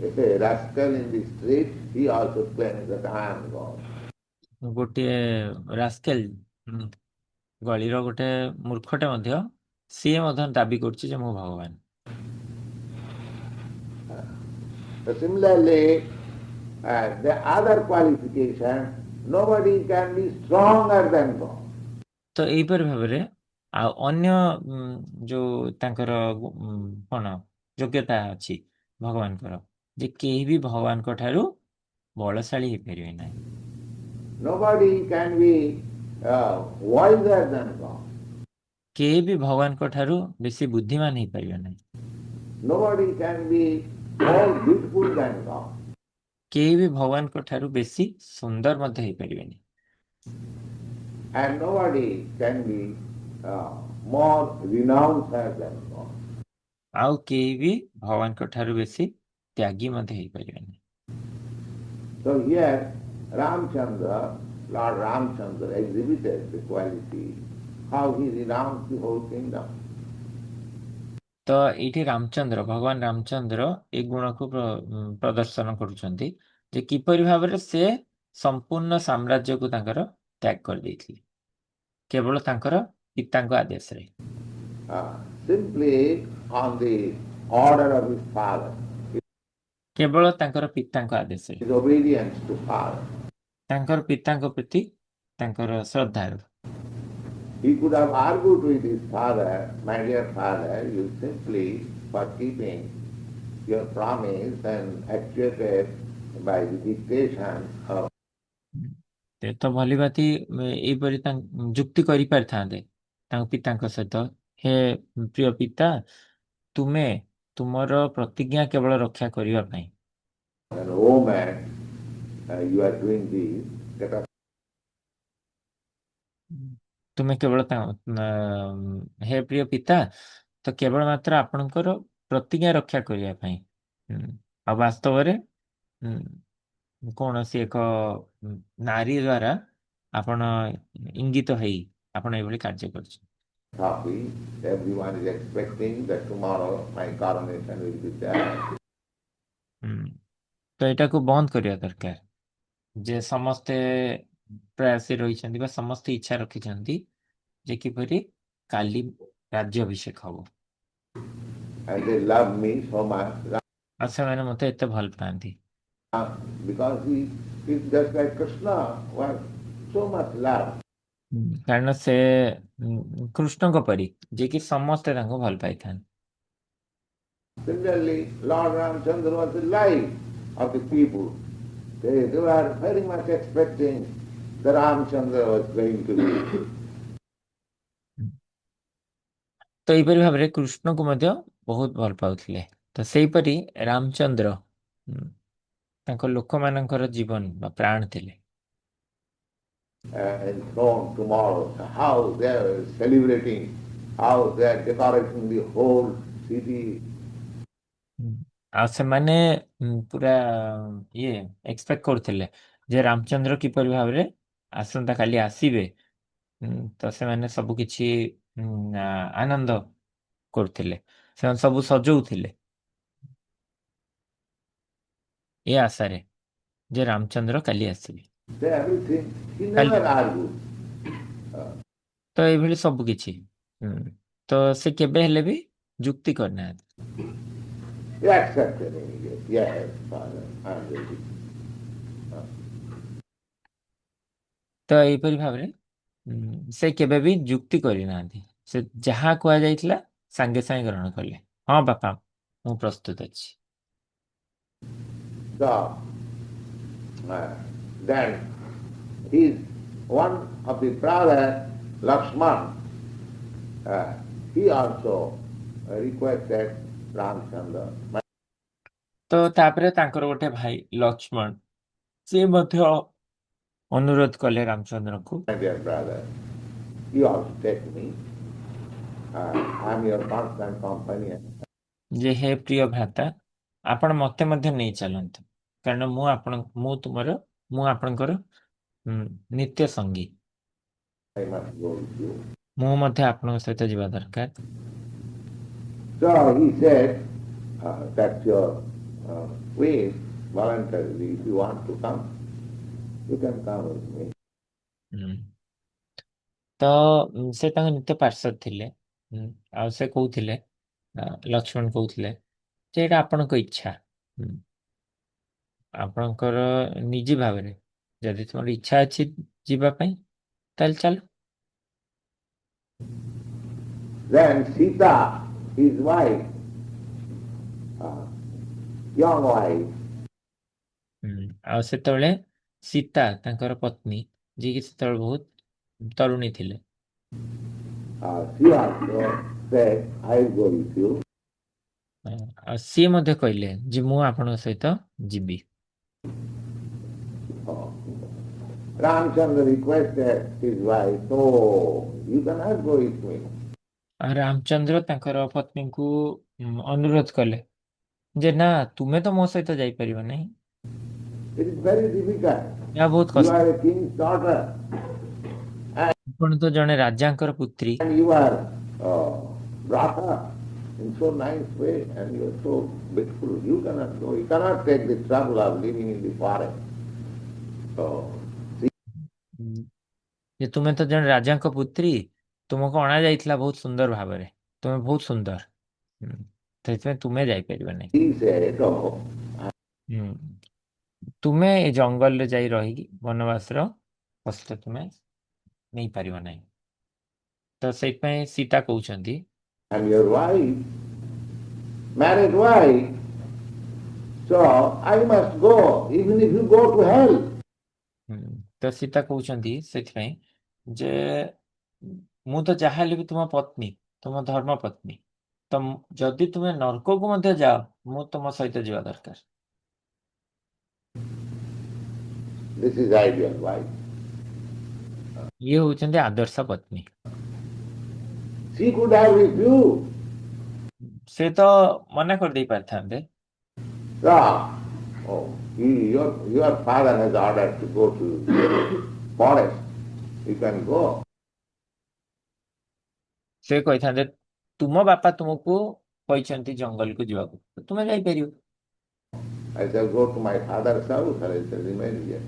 If a rascal in the street, he also claims that I am God. ଗୋଟିଏ ରାସ୍କେଲ, ଗଳିର ଗୋଟେ ମୂର୍ଖଟେ ମଧ୍ୟ, ସିଏ ମଧ୍ୟ ଦାବି କରୁଛି ଯେ ମୁଁ ଭଗବାନ। So similarly, the other qualification, nobody can be stronger than God. ତ ଏଇପରି ଭାବରେ ଆଉ ଅନ୍ୟ ଯୋଉ ତାଙ୍କର କଣ ଯୋଗ୍ୟତା ଅଛି ଭଗବାନଙ୍କର, ଯେ କେହି ବି ଭଗବାନଙ୍କ ଠାରୁ ବଳଶାଳୀ ହେଇପାରିବେ ନାହିଁ। Nobody can be wiser than God. କେହି ବି ଭଗବାନଙ୍କ ଠାରୁ ବେଶୀ ବୁଦ୍ଧିମାନ ହେଇପାରିବେ ନାହିଁ। Nobody can be more beautiful than God. କେହି ବି ଭଗବାନଙ୍କ ଠାରୁ ବେଶୀ ସୁନ୍ଦର ମଧ୍ୟ ହେଇପାରିବେନି। And nobody can be more renounced than God. ଆଉ କେହି ବି ଭଗବାନଙ୍କ ଠାରୁ ବେଶୀ ତ୍ୟାଗୀ ମଧ୍ୟ ହେଇପାରିବେନି। So here Ramchandra, Lord Ramchandra exhibited the quality how he renounced the whole kingdom. ତ ଏଇଠି ରାମଚନ୍ଦ୍ର, ଭଗବାନ ରାମଚନ୍ଦ୍ର ଏଇ ଗୁଣକୁ ପ୍ରଦର୍ଶନ କରୁଛନ୍ତି ଯେ କିପରି ଭାବରେ ସେ ସମ୍ପୂର୍ଣ୍ଣ ସାମ୍ରାଜ୍ୟକୁ ତାଙ୍କର ତ୍ୟାଗ କରିଦେଇଥିଲେ କେବଳ ତାଙ୍କର ପିତାଙ୍କ ଆଦେଶରେ। Simply on the order of his father. କେବଳ ତାଙ୍କର ପିତାଙ୍କ ଆଦେଶରେ, His obedience to father. ତାଙ୍କର ପିତାଙ୍କ ପ୍ରତି ତାଙ୍କର ଶ୍ରଦ୍ଧାରୁ। He could have argued with his father, my dear father, you simply for keeping your promise and actuated by the dictation of ତ ଭଲି ଭାତି ଏଇପରି ଯୁକ୍ତି କରିପାରିଥାନ୍ତେ ତାଙ୍କ ପିତାଙ୍କ ସହିତ, ହେ ପ୍ରିୟ ପିତା, ତୁମେ ତୁମର ପ୍ରତିଜ୍ଞା କେବଳ ରକ୍ଷା କରିବା ପାଇଁ an oh man, you are doing this, that are ତୁମେ କେବଳ ହେ ପ୍ରିୟ ପିତା, ତ କେବଳ ମାତ୍ର ଆପଣଙ୍କର ପ୍ରତିଜ୍ଞା ରକ୍ଷା କରିବା ପାଇଁ, ଆଉ ବାସ୍ତବରେ କୌଣସି ଏକ ନାରୀ ଦ୍ୱାରା ଆପଣ ଇଙ୍ଗିତ ହେଇ ଆପଣ ଏଇଭଳି କାର୍ଯ୍ୟ କରୁଛନ୍ତି। happy. Everyone is expecting that tomorrow my coronation will be there. ତ ଏଇଟାକୁ ବନ୍ଦ କରିବା ଦରକାର, ଯେ ସମସ୍ତେ ପ୍ରୟାସୀ ରହିଛନ୍ତି ବା ସମସ୍ତେ ଇଚ୍ଛା ରଖିଛନ୍ତି ଯେ କିପରି କାଲି ରାଜ୍ୟାଭିଷେକ ହବ। And they love me so much ଆଉ ସେମାନେ ମତେ ଏତେ ଭଲ ପାଆନ୍ତି because he is just like Krishna, was so much love. କାରଣ ସେ କୃଷ୍ଣଙ୍କ ପରି, ଯିଏକି ସମସ୍ତେ ତାଙ୍କୁ ଭଲ ପାଇଥାନ୍ତି। Similarly, Lord Ramchandra was the life of the people. They were very much expecting that Ramchandra was going to be. ତ ଏହିପରି ଭାବରେ କୃଷ୍ଣଙ୍କୁ ମଧ୍ୟ ବହୁତ ଭଲ ପାଉଥିଲେ। ତ ସେଇପରି ରାମଚନ୍ଦ୍ର ତାଙ୍କ ଲୋକମାନଙ୍କର ଜୀବନ ବା ପ୍ରାଣ ଥିଲେ। Enthroned tomorrow, how they are celebrating, how they are decorating the whole city. ଆଉ ସେମାନେ ପୁରା ଇଏ ଏକ୍ସପେକ୍ଟ କରୁଥିଲେ ଯେ ରାମଚନ୍ଦ୍ର କିପରି ଭାବରେ ଆସନ୍ତା କାଲି ଆସିବେ, ତ ସେମାନେ ସବୁ କିଛି ଆନନ୍ଦ କରୁଥିଲେ, ସେମାନେ ସବୁ ସଜଉଥିଲେ ଏ ଆଶାରେ ଯେ ରାମଚନ୍ଦ୍ର କାଲି ଆସିବେ। Everything, he never argued. ତ ଏଇଭଳି ସବୁ କିଛି, ତ ସେ କେବେ ହେଲେ ବି ଯୁକ୍ତି କରିନାହାନ୍ତି। He accepted immediately. Yes, Father, I am ready. ତ ଏହିପରି ଭାବରେ ସେ କେବେ ବି ଯୁକ୍ତି କରିନାହାନ୍ତି। ସେ ଯାହା କୁହାଯାଇଥିଲା ସାଙ୍ଗେ ସାଙ୍ଗେ ଗ୍ରହଣ କଲେ। ହଁ ବାପା, ମୁଁ ପ୍ରସ୍ତୁତ ଅଛି। So then his one of the brother Lakshman, he also requested Ramchandra, ତ ତାପରେ ତାଙ୍କର ଗୋଟେ ଭାଇ ଲକ୍ଷ୍ମଣ, ସେ ମଧ୍ୟ ଅନୁରୋଧ କଲେ ରାମଚନ୍ଦ୍ରଙ୍କୁ, my dear brother, you also take me. I am your constant companion. ଯେ ହେ ପ୍ରିୟ ଭ୍ରାତା, ଆପଣ ମତେ ମଧ୍ୟ ନେଇ ଚାଲନ୍ତୁ, କାରଣ ମୁଁ ଆପଣଙ୍କର ନିତ୍ୟ ସଙ୍ଗୀ। I must go with you. ମୁଁ ମଧ୍ୟ ଆପଣଙ୍କ ସହିତ ଯିବା ଦରକାର। So he said, that's your wish, voluntarily. If you want to come, you can come with me. ତ ସେ ତାଙ୍କ ନିତ୍ୟ ପାର୍ଷଦ ଥିଲେ। ଆଉ ସେ କହୁଥିଲେ, ଲକ୍ଷ୍ମଣ କହୁଥିଲେ ଯେ ଏଇଟା ଆପଣଙ୍କ ଇଚ୍ଛା, ଆପଣଙ୍କର ନିଜ ଭାବରେ ଯଦି ତୁମର ଇଚ୍ଛା ଅଛି ଯିବା ପାଇଁ ତାହେଲେ ଚାଲ। Then Sita, his wife, young wife, ଆଉ ସେତେବେଳେ ସୀତା ତାଙ୍କର ପତ୍ନୀ, ଯିଏକି ସେତେବେଳେ ବହୁତ ତରୁଣୀ ଥିଲେ, she also said, I will go with you. ଆଉ ସିଏ ମଧ୍ୟ କହିଲେ ଯେ ମୁଁ ଆପଣଙ୍କ ସହିତ ଯିବି। Ramchandra requested his wife, so you cannot go with me. Ramachandra ତାଙ୍କର ପତ୍ନୀଙ୍କୁ ଅନୁରୋଧ କଲେ ଯେ ନା, ତୁମେ ତ ମୋ ସହିତ ଯାଇପାରିବ ନାହିଁ, It is very difficult. ଏହା ବହୁତ You କଷ୍ଟ। are a king's daughter ଆପଣ ତ ଜଣେ ରାଜାଙ୍କର ପୁତ୍ରୀ, and you are brought up in so nice way and you are so beautiful. You cannot go. You cannot take the trouble of living in the forest. So, ଯେ ତୁମେ ତ ଜଣେ ରାଜାଙ୍କ ପୁତ୍ରୀ, ତୁମକୁ ଅଣାଯାଇଥିଲା ବହୁତ ସୁନ୍ଦର ଭାବରେ, ତୁମେ ବହୁତ ସୁନ୍ଦର, ସେଥିପାଇଁ ତୁମେ ଯାଇପାରିବ ନାହିଁ। he said, oh, ତୁମେ ଏ ଜଙ୍ଗଲରେ ଯାଇ ରହିକି ବନବାସର କଷ୍ଟ ତୁମେ ନେଇପାରିବ ନାହିଁ। ତ ସେଇଥିପାଇଁ ସୀତା କହୁଛନ୍ତି, I'm your wife, married wife, so I must go, even if you go to hell. ତ ସୀତା କହୁଛନ୍ତି ସେଥିପାଇଁ ଯେ ମୁଁ ତ ଯାହା ହେଲେ ବି ତୁମ ପତ୍ନୀ, ତୁମ ଧର୍ମ ପତ୍ନୀ, ତ ଯଦି ତୁମେ ନର୍କକୁ ମଧ୍ୟ ଯାଅ, ମୁଁ ତୁମ ସହିତ ଯିବା ଦରକାର। This is ideal wife. ଇଏ ହଉଛନ୍ତି ଆଦର୍ଶ ପତ୍ନୀ। She could have refused. ସେ ତ ମନା କରିଦେଇ ପାରିଥାନ୍ତେ, Oh, your father has ordered to go to forest. You can go. ସେ କହିଥାନ୍ତେ ତୁମ ବାପା ତୁମକୁ କହିଛନ୍ତି ଜଙ୍ଗଲକୁ ଯିବାକୁ, ତୁମେ ଯାଇପାରିବ। I shall go to my father's house and I shall remain here.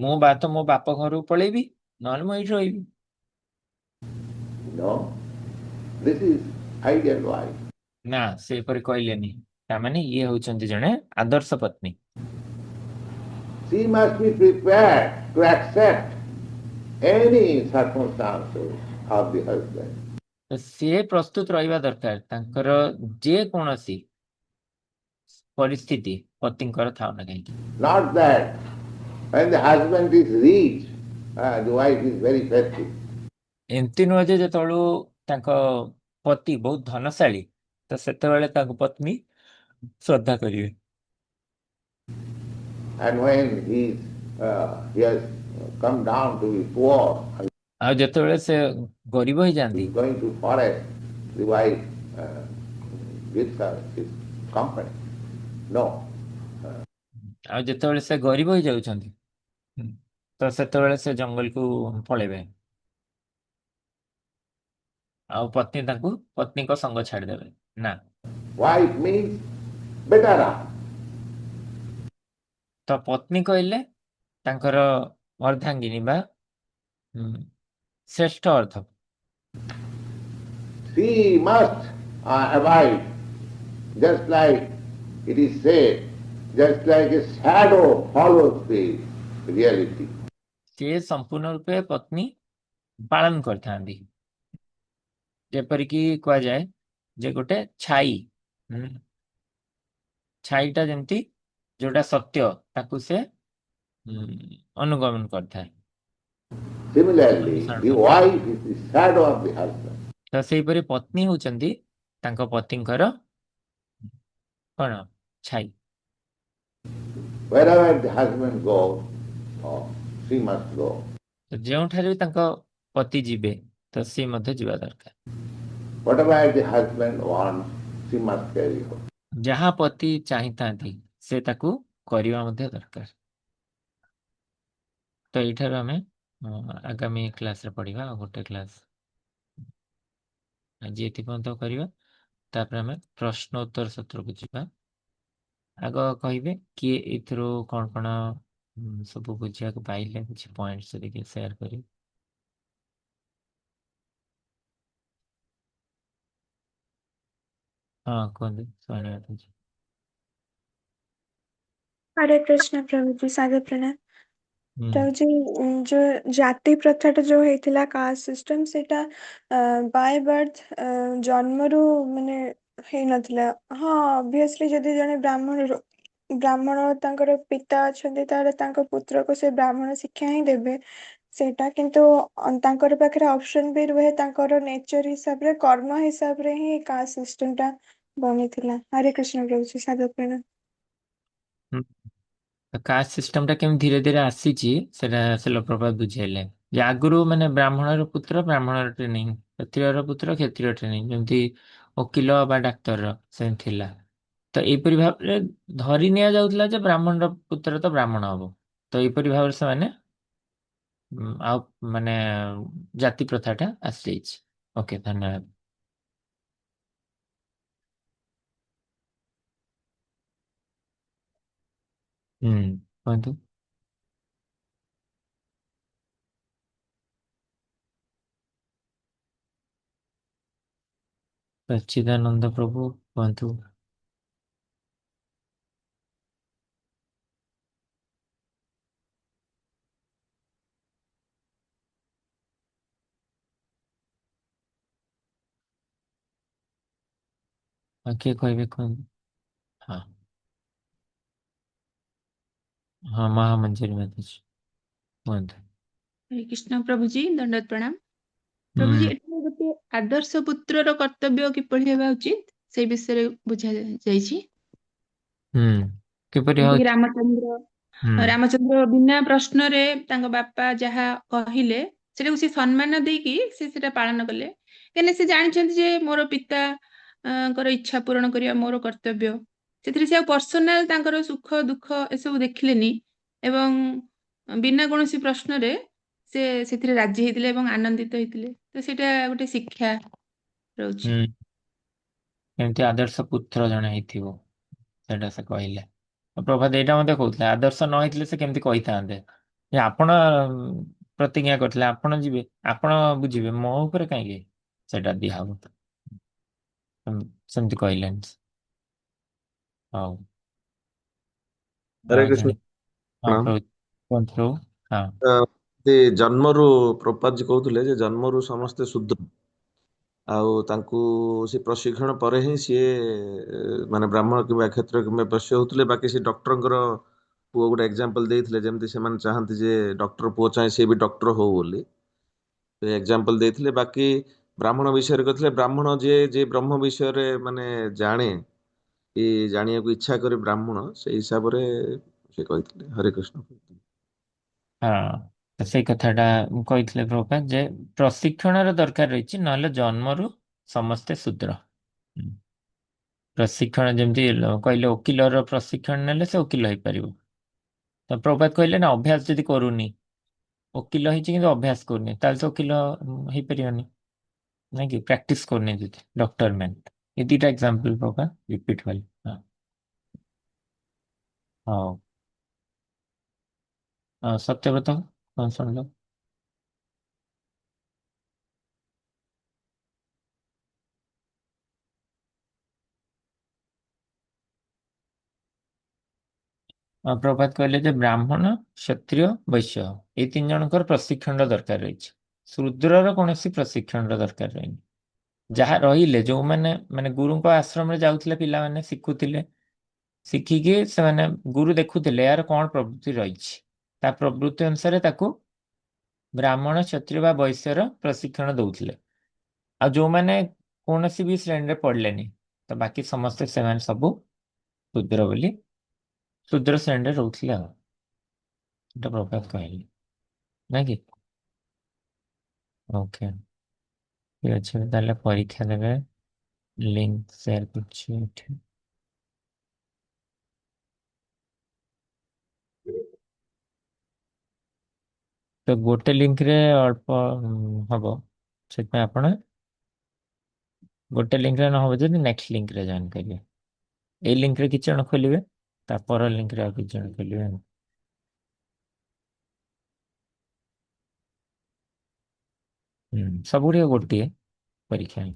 ମୁଁ ତ ମୋ ବାପ ଘରକୁ ପଳେଇବି, ନହେଲେ ମୁଁ ଏଇଠି ରହିବି। No, this is ideal wife. ନା, ସେପରି କହିଲେନି, ତାମାନେ ଇଏ ହଉଛନ୍ତି ଜଣେ ଆଦର୍ଶ ପତ୍ନୀ। She must be prepared to accept any circumstances of the husband. ସିଏ ପ୍ରସ୍ତୁତ ରହିବା ଦରକାର ତାଙ୍କର ଯେ କୌଣସି ପରିସ୍ଥିତି ପତିଙ୍କର ଥାଉ ନା କାହିଁକି। Not that when the husband is rich, the wife is very faithful. ଏମିତି ନୁହେଁ ଯେ ଯେତେବେଳୁ ତାଙ୍କ ପତି ବହୁତ ଧନଶାଳୀ, ତ ସେତେବେଳେ ତାଙ୍କ ପତ୍ନୀ ଶ୍ରଦ୍ଧା କରିବେ। And when he has come down to be poor, ଆଉ ଯେତେବେଳେ ସେ ଗରିବ ହେଇଯାନ୍ତି, he's going to forest, the wife gives her his company. No. ଆଉ ଯେତେବେଳେ ସେ ଗରିବ ହେଇଯାଉଛନ୍ତି, ତ ସେତେବେଳେ ସେ ଜଙ୍ଗଲକୁ ପଳେଇବେ, ଆଉ ପତ୍ନୀ ତାଙ୍କୁ ପତ୍ନୀଙ୍କ ସଙ୍ଗ ଛାଡ଼ିଦେବେ। ନା, Wife means better half. ତ ପତ୍ନୀ କହିଲେ ତାଙ୍କର ଅର୍ଦ୍ଧାଙ୍ଗିନୀ ବା ଶ୍ରେଷ୍ଠ ଅର୍ଥ। She must abide, just like it is said, just like a shadow follows the reality. ସେ ସମ୍ପୂର୍ଣ୍ଣ ରୂପେ ପତ୍ନୀ ପାଳନ କରିଥାନ୍ତି। ଯେପରିକି କୁହାଯାଏ ଯେ ଗୋଟେ ଛାଇ, ହୁଁ, ଛାଇଟା ଯେମିତି ଯୋଉଟା ସତ୍ୟ ତାକୁ ସେ ଅନୁଗମନ କରିଥାଏ, Similarly, ଅନୁସରଣ the କରିଥାଏ। wife is the shadow of the husband. ତ ସେଇପରି ପତ୍ନୀ ହଉଛନ୍ତି ତାଙ୍କ ପତିଙ୍କର କଣ, ଛାଇ। Wherever the husband goes, oh, she must go. ତ ଯେଉଁଠାରେ ବି ତାଙ୍କ ପତି ଯିବେ ତ ସିଏ ମଧ୍ୟ ଯିବା ଦରକାର। Whatever the husband wants, she must carry out. ଯାହା ପତି ଚାହିଁଥାନ୍ତି ସେ ତାକୁ କରିବା ମଧ୍ୟ ଦରକାର। ତ ଏଇଠାରୁ ଆମେ ଆଗାମୀ କ୍ଲାସରେ ପଢିବା ଆଉ ଗୋଟେ କ୍ଲାସ ଆଜି ଏଥି ପର୍ଯ୍ୟନ୍ତ କରିବା, ତାପରେ ଆମେ ପ୍ରଶ୍ନ ଉତ୍ତର ସତ୍ରକୁ ଯିବା। ଆଗ କହିବେ କିଏ ଏଥିରୁ କଣ କଣ ସବୁ ବୁଝିବାକୁ ପାଇଲେ, କିଛି ପଏଣ୍ଟସ୍ ଯଦି ସେୟାର କରିବେ। ହଁ କୁହନ୍ତୁ, ଶୁଣିବାକୁ ଅଛି। हरे कृष्ण प्रभु जी, सादर प्रणाम। ହୁଁ प्रभु जी, जो जाति प्रथाटा जो ହେଇଥିଲା କାଷ୍ଟ ସିଷ୍ଟମ, ସେଇଟା ବାय ବାର୍ଥ ଜନ୍ମରୁ ମାନେ ହେଇନଥିଲା। ହଁ, ଅବଭିୟସଲି ଯଦି ଜଣେ ବ୍ରାହ୍ମଣ ତାଙ୍କର ପିତା ଅଛନ୍ତି ତାହେଲେ ତାଙ୍କ ପୁତ୍ରକୁ ସେ ବ୍ରାହ୍ମଣ ଶିକ୍ଷା ହିଁ ଦେବେ ସେଇଟା, କିନ୍ତୁ ତାଙ୍କର ପାଖରେ ଅପସନ ବି ରୁହେ, ତାଙ୍କର ନେଚର ହିସାବରେ, କର୍ମ ହିସାବରେ ହିଁ କାଷ୍ଟ ସିଷ୍ଟମଟା ବନିଥିଲା। ହରେ କୃଷ୍ଣ ପ୍ରଭୁଜୀ, ସାଦର ପ୍ରଣାମ। ହୁଁ। କାଷ୍ଟ ସିଷ୍ଟମଟା କେମିତି ଧୀରେ ଧୀରେ ଆସିଛି ସେଟା ଶିଳ ପ୍ରପାତ ବୁଝେଇଲେ। ଯେ ଆଗରୁ ମାନେ ବ୍ରାହ୍ମଣର ପୁତ୍ର ବ୍ରାହ୍ମଣର ଟ୍ରେନିଂ, କ୍ଷତ୍ରିୟର ପୁତ୍ର କ୍ଷତ୍ରିୟ ଟ୍ରେନିଂ, ଯେମିତି ଓକିଲ ବା ଡାକ୍ତରର ସେମିତି ଥିଲା। ତ ଏଇପରି ଭାବରେ ଧରି ନିଆଯାଉଥିଲା ଯେ ବ୍ରାହ୍ମଣର ପୁତ୍ର ତ ବ୍ରାହ୍ମଣ ହବ। ତ ଏଇପରି ଭାବରେ ସେମାନେ ଆଉ ମାନେ ଜାତି ପ୍ରଥାଟା ଆସିଯାଇଛି। ଓକେ, ଧନ୍ୟବାଦ। ହୁଁ, କୁହନ୍ତୁ। ସଚ୍ଚିଦାନନ୍ଦ ପ୍ରଭୁ କୁହନ୍ତୁ। ଆଉ କିଏ କହିବେ କୁହନ୍ତୁ। ହଁ ହଁ, ମହାମଞ୍ଜରୀ ମାତାଜୀ କୁହନ୍ତୁ। ହରେ କୃଷ୍ଣ ପ୍ରଭୁଜୀ, ଦଣ୍ଡବତ ପ୍ରଣାମ। ହୁଁ ପ୍ରଭୁଜୀ, ଏଠାରେ ଗୋଟେ ଆଦର୍ଶ ପୁତ୍ରର କର୍ତ୍ତବ୍ୟ କିପରି ହେବା ଉଚିତ ସେଇ ବିଷୟରେ ବୁଝା ଯାଇଛି। ହୁଁ, କିପରି ଯେମିତିକି ହଉଛି? ହୁଁ ରାମଚନ୍ଦ୍ର ବିନା ପ୍ରଶ୍ନରେ ତାଙ୍କ ବାପା ଯାହା କହିଲେ ସେଟାକୁ ସେ ସମ୍ମାନ ଦେଇକି ସେ ସେଟା ପାଳନ କଲେ, କାହିଁକିନା ସେ ଜାଣିଛନ୍ତି ଯେ ମୋର ପିତାଙ୍କର ଇଚ୍ଛା ପୂରଣ କରିବା ମୋର କର୍ତ୍ତବ୍ୟ। ସେଥିରେ ସେ ଆଉ ପର୍ସନାଲ ତାଙ୍କର ସୁଖ ଦୁଃଖ ଏସବୁ ଦେଖିଲେନି ଏବଂ ବିନା କୌଣସି ପ୍ରଶ୍ନରେ ସେ ସେଥିରେ ରାଜି ହେଇଥିଲେ ଏବଂ ଆନନ୍ଦିତ ହେଇଥିଲେ। ତ ସେଇଟା ଗୋଟେ ଶିକ୍ଷା ରହୁଛି। ହୁଁ, କେମିତି ଆଦର୍ଶ ପୁତ୍ର ଜଣେ ହେଇଥିବ ସେଟା ସେ କହିଲେ। ପ୍ରଭାତ ଏଇଟା ମଧ୍ୟ କହୁଥିଲେ, ଆଦର୍ଶ ନ ହେଇଥିଲେ ସେ କେମିତି କହିଥାନ୍ତେ ଯେ ଆପଣ ପ୍ରତିଜ୍ଞା କରିଥିଲେ ଆପଣ ଯିବେ, ଆପଣ ବୁଝିବେ, ମୋ ଉପରେ କାହିଁକି ସେଟା ଦିଆହବ। ସେମିତି କହିଲେନି। ହଉ, ହରେ ଆଉ କୃଷ୍ଣ ଜଣେ। ହଁ ପ୍ରଣାମ। ପ୍ରଭୁ କୁହନ୍ତୁ ପ୍ରଭୁ। ହଁ ସେ ଜନ୍ମରୁ ପ୍ରପାତ ଜି କହୁଥିଲେ ଯେ ଜନ୍ମରୁ ସମସ୍ତେ ଶୂଦ୍ର, ଆଉ ତାଙ୍କୁ ସେ ପ୍ରଶିକ୍ଷଣ ପରେ ହିଁ ସିଏ ମାନେ ବ୍ରାହ୍ମଣ କିମ୍ବା କ୍ଷତ୍ରିୟ କିମ୍ବା ବୈଶ୍ୟ ହଉଥିଲେ। ବାକି ସେ ଡକ୍ଟରଙ୍କର ପୁଅ ଗୋଟେ ଏକ୍ଜାମ୍ପଲ ଦେଇଥିଲେ, ଯେମିତି ସେମାନେ ଚାହାନ୍ତି ଯେ ଡକ୍ଟର ପୁଅ ଚାହେଁ ସିଏ ବି ଡକ୍ଟର ହଉ ବୋଲି, ସେ ଏକ୍ଜାମ୍ପଲ ଦେଇଥିଲେ। ବାକି ବ୍ରାହ୍ମଣ ବିଷୟରେ କହିଥିଲେ, ବ୍ରାହ୍ମଣ ଯିଏ ଯିଏ ବ୍ରହ୍ମ ବିଷୟରେ ମାନେ ଜାଣେ କି ଜାଣିବାକୁ ଇଚ୍ଛା କରେ ବ୍ରାହ୍ମଣ, ସେଇ ହିସାବରେ ସେ କହିଥିଲେ। ହରେ କୃଷ୍ଣ। ହଁ, ତ ସେଇ କଥାଟା ମୁଁ କହିଥିଲେ ପ୍ରଭୁପାଦ ଯେ ପ୍ରଶିକ୍ଷଣର ଦରକାର ରହିଛି, ନହେଲେ ଜନ୍ମରୁ ସମସ୍ତେ ଶୂଦ୍ର। ପ୍ରଶିକ୍ଷଣ ଯେମିତି କହିଲେ ଓକିଲର ପ୍ରଶିକ୍ଷଣ ନେଲେ ସେ ଓକିଲ ହେଇପାରିବ। ତ ପ୍ରଭୁପାଦ କହିଲେ ନା, ଅଭ୍ୟାସ ଯଦି କରୁନି, ଓକିଲ ହେଇଛି କିନ୍ତୁ ଅଭ୍ୟାସ କରୁନି, ତାହେଲେ ସେ ଓକିଲ ହେଇପାରିବନି, ନାଇଁ କି? ପ୍ରାକ୍ଟିସ କରୁନି ଯଦି ଡକ୍ଟର ମ୍ୟାନ୍। ଏ ଦୁଇଟା ଏକ୍ସାମ୍ପଲ ପ୍ରଭୁପାଦ ରିପିଟ୍ କଲି। ହଁ, ହଉ। ସତ୍ୟବ୍ରତ କଣ ଶୁଣିଲ? ପ୍ରଭାତ କହିଲେ ଯେ ବ୍ରାହ୍ମଣ, କ୍ଷତ୍ରିୟ, ବୈଶ୍ୟ ଏଇ 3 ଜଣଙ୍କର ପ୍ରଶିକ୍ଷଣର ଦରକାର ରହିଛି। ଶୂଦ୍ରର କୌଣସି ପ୍ରଶିକ୍ଷଣର ଦରକାର ରହିନି। ଯାହା ରହିଲେ ଯୋଉମାନେ ମାନେ ଗୁରୁଙ୍କ ଆଶ୍ରମରେ ଯାଉଥିଲେ ପିଲାମାନେ ଶିଖୁଥିଲେ, ଶିଖିକି ସେମାନେ ଗୁରୁ ଦେଖୁଥିଲେ ଏହାର କଣ ପ୍ରବୃତ୍ତି ରହିଛି, ତା ପ୍ରବୃତ୍ତି ଅନୁସାରେ ତାକୁ ବ୍ରାହ୍ମଣ, କ୍ଷତ୍ରିୟ ବା ବୈଶ୍ୟର ପ୍ରଶିକ୍ଷଣ ଦଉଥିଲେ। ଆଉ ଯୋଉମାନେ କୌଣସି ବି ଶ୍ରେଣୀରେ ପଢିଲେନି ତ ବାକି ସମସ୍ତେ ସେମାନେ ସବୁ ଶୂଦ୍ର ବୋଲି ଶୂଦ୍ର ଶ୍ରେଣୀରେ ରହୁଥିଲେ ଆଉ। ଏଟା ପ୍ରଭାତ କହିଲେ ନାଇଁ କି? ଓକେ, ଠିକ ଅଛି, ତାହେଲେ ପରୀକ୍ଷା ଦେବେ। লিঙ্ক শেয়ার করছি এଠି। ତ ଗୋଟେ ଲିଙ୍କରେ ଅଳ୍ପ ହବ, ସେଥିପାଇଁ ଆପଣ ଗୋଟେ ଲିଙ୍କରେ ନ ହବ ଯଦି ନେକ୍ସଟ ଲିଙ୍କରେ ଜଏନ୍ କରିବେ। ଏଇ ଲିଙ୍କରେ କିଛି ଜଣ ଖୋଲିବେ, ତାପର ଲିଙ୍କରେ ଆଉ କିଛି ଜଣ ଖୋଲିବେ। ସବୁଗୁଡ଼ିକ ଗୋଟିଏ ପରୀକ୍ଷା ହିଁ।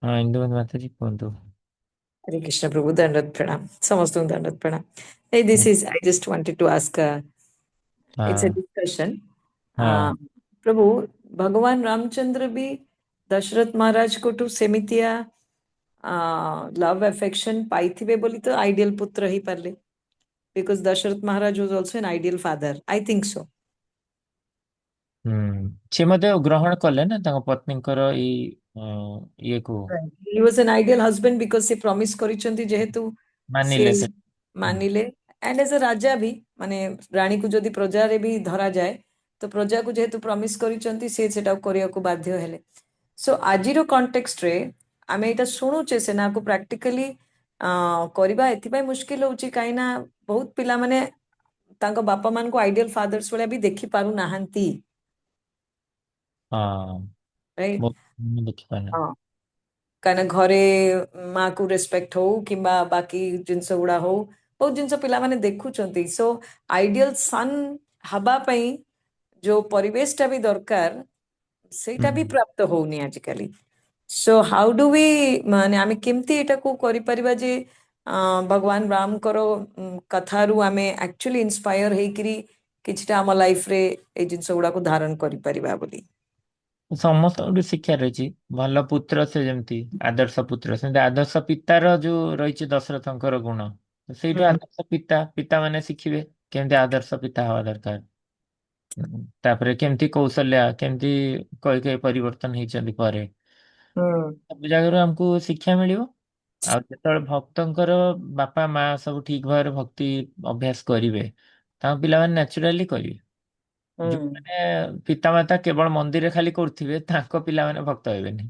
ହଁ ଇନ୍ଦୁମତି ମାତାଜୀ କୁହନ୍ତୁ। Hare Krishna Prabhu, Dandat Pranam. Samastung Dandat Pranam. Hey, I just wanted to ask, it's a हाँ discussion. हाँ Prabhu, Bhagavan Ramchandra bhi Dashrath Maharaj ko to semitiya love affection paithibe boli to ideal putra hi parle. Because Dashrath Maharaj was also an ideal father. I think so. ସେ ମଧ୍ୟ ଗ୍ରହଣ କଲେ ନା ତାଙ୍କ ପତ୍ନୀଙ୍କର ଏଇ ଇଏକୁ Right. He was an ideal husband because se promise କରିଛନ୍ତି ଯେହେତୁ ସେ ମାନିଲେ ସେ। ମାନିଲେ and as a ରାଜା ବି ମାନେ ରାଣୀକୁ ଯଦି ପ୍ରଜାରେ ବି ଧରାଯାଏ ତ ପ୍ରଜାକୁ ଯେହେତୁ ପ୍ରମିସ କରିଛନ୍ତି ସେ ସେଟାକୁ କରିବାକୁ ବାଧ୍ୟ ହେଲେ। ସୋ ଆଜିର କଣ୍ଟେକ୍ସଟରେ ଆମେ ଏଇଟା ଶୁଣୁଛେ ସେନାକୁ ପ୍ରାକ୍ଟିକାଲି କରିବା ଏଥିପାଇଁ ମୁସ୍କିଲ ହଉଛି କାହିଁକି ନା ବହୁତ ପିଲାମାନେ ତାଙ୍କ ବାପା ମାନଙ୍କୁ ଆଇଡିଆଲ ଫାଦର୍ସ ଭଳିଆ ବି ଦେଖି ପାରୁନାହାନ୍ତି, ହଁ ରାଇଟ୍? ବହୁତ ଦେଖିପାରୁନା। ହଁ, କାହିଁକିନା ଘରେ ମାକୁ ରେସ୍ପେକ୍ଟ ହଉ କିମ୍ବା ବାକି ଜିନିଷ ଗୁଡା ହଉ ବହୁତ ଜିନିଷ ପିଲାମାନେ ଦେଖୁଛନ୍ତି। ସୋ ଆଇଡିଆଲ ସନ୍ ହବା ପାଇଁ ଯୋଉ ପରିବେଶଟା ବି ଦରକାର ସେଇଟା ବି ପ୍ରାପ୍ତ ହଉନି ଆଜିକାଲି। ସୋ ହାଉ ଡୁ wi ମାନେ ଆମେ କେମିତି ଏଟାକୁ କରିପାରିବା ଯେ ଭଗବାନ ରାମଙ୍କର କଥାରୁ ଆମେ ଆକ୍ଚୁଆଲି ଇନ୍ସପାୟର ହେଇକିରି କିଛିଟା ଆମ ଲାଇଫରେ ଏଇ ଜିନିଷ ଗୁଡାକୁ ଧାରଣ କରିପାରିବା ବୋଲି। ସମସ୍ତଙ୍କଠୁ ଶିକ୍ଷା ରହିଛି। ଭଲ ପୁତ୍ର ସେ ଯେମିତି ଆଦର୍ଶ ପୁତ୍ର, ସେମିତି ଆଦର୍ଶ ପିତାର ଯୋଉ ରହିଛି ଦଶରଥଙ୍କର ଗୁଣ, ସେଇଠୁ ଆଦର୍ଶ ପିତା ମାନେ ଶିଖିବେ କେମିତି ଆଦର୍ଶ ପିତା ହବା ଦରକାର। ତାପରେ କେମିତି କୌଶଲ୍ୟା, କେମିତି କୈକେୟୀ ପରିବର୍ତ୍ତନ ହେଇଛନ୍ତି ପରେ, ସବୁ ଜାଗାରୁ ଆମକୁ ଶିକ୍ଷା ମିଳିବ। ଆଉ ଯେତେବେଳେ ଭକ୍ତଙ୍କର ବାପା ମା ସବୁ ଠିକ ଭାବରେ ଭକ୍ତି ଅଭ୍ୟାସ କରିବେ, ତାଙ୍କ ପିଲାମାନେ ନ୍ୟାଚୁରାଲି କରିବେ। ଯୋଉମାନେ ପିତାମାତା କେବଳ ମନ୍ଦିରରେ ଖାଲି କରୁଥିବେ ତାଙ୍କ ପିଲାମାନେ ଭକ୍ତ ହେବେନି।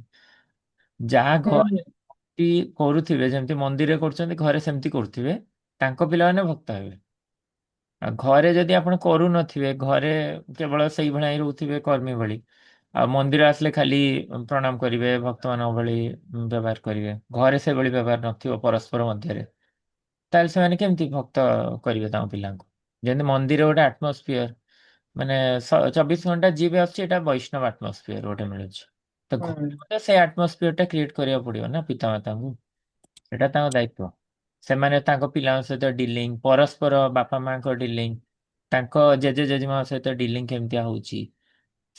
ଯାହା ଘରେ ଭକ୍ତି କରୁଥିବେ, ଯେମିତି ମନ୍ଦିରରେ କରୁଛନ୍ତି ଘରେ ସେମିତି କରୁଥିବେ, ତାଙ୍କ ପିଲାମାନେ ଭକ୍ତ ହେବେ। ଆଉ ଘରେ ଯଦି ଆପଣ କରୁନଥିବେ, ଘରେ କେବଳ ସେଇଭଳିଆ ହିଁ ରହୁଥିବେ କର୍ମୀ ଭଳି, ଆଉ ମନ୍ଦିର ଆସିଲେ ଖାଲି ପ୍ରଣାମ କରିବେ, ଭକ୍ତମାନଙ୍କ ଭଳି ବ୍ୟବହାର କରିବେ, ଘରେ ସେଭଳି ବ୍ୟବହାର ନଥିବ ପରସ୍ପର ମଧ୍ୟରେ, ତାହେଲେ ସେମାନେ କେମିତି ଭକ୍ତ କରିବେ ତାଙ୍କ ପିଲାଙ୍କୁ? ଯେମିତି ମନ୍ଦିର ଗୋଟେ ଆଟମୋସ୍ଫିୟର, ମାନେ 24 ଘଣ୍ଟା ଯିଏ ବି ଆସୁଛି ଏଟା ବୈଷ୍ଣବ ଆଟମୋସ୍ଫିୟର ଗୋଟେ ମିଳୁଛି, ତ ଘରେ ମଧ୍ୟ ସେଇ ଆଟମୋସ୍ଫିୟର ଟା କ୍ରିଏଟ କରିବାକୁ ପଡିବ ନା ପିତାମାତାଙ୍କୁ। ଏଟା ତାଙ୍କ ଦାୟିତ୍ୱ। ସେମାନେ ତାଙ୍କ ପିଲାଙ୍କ ସହିତ ଡିଲିଂ, ପରସ୍ପର ବାପା ମାଙ୍କ ଡିଲିଂ, ତାଙ୍କ ଜେଜେ ଜେଜେମାଙ୍କ ସହିତ ଡିଲିଂ କେମିତିଆ ହଉଛି,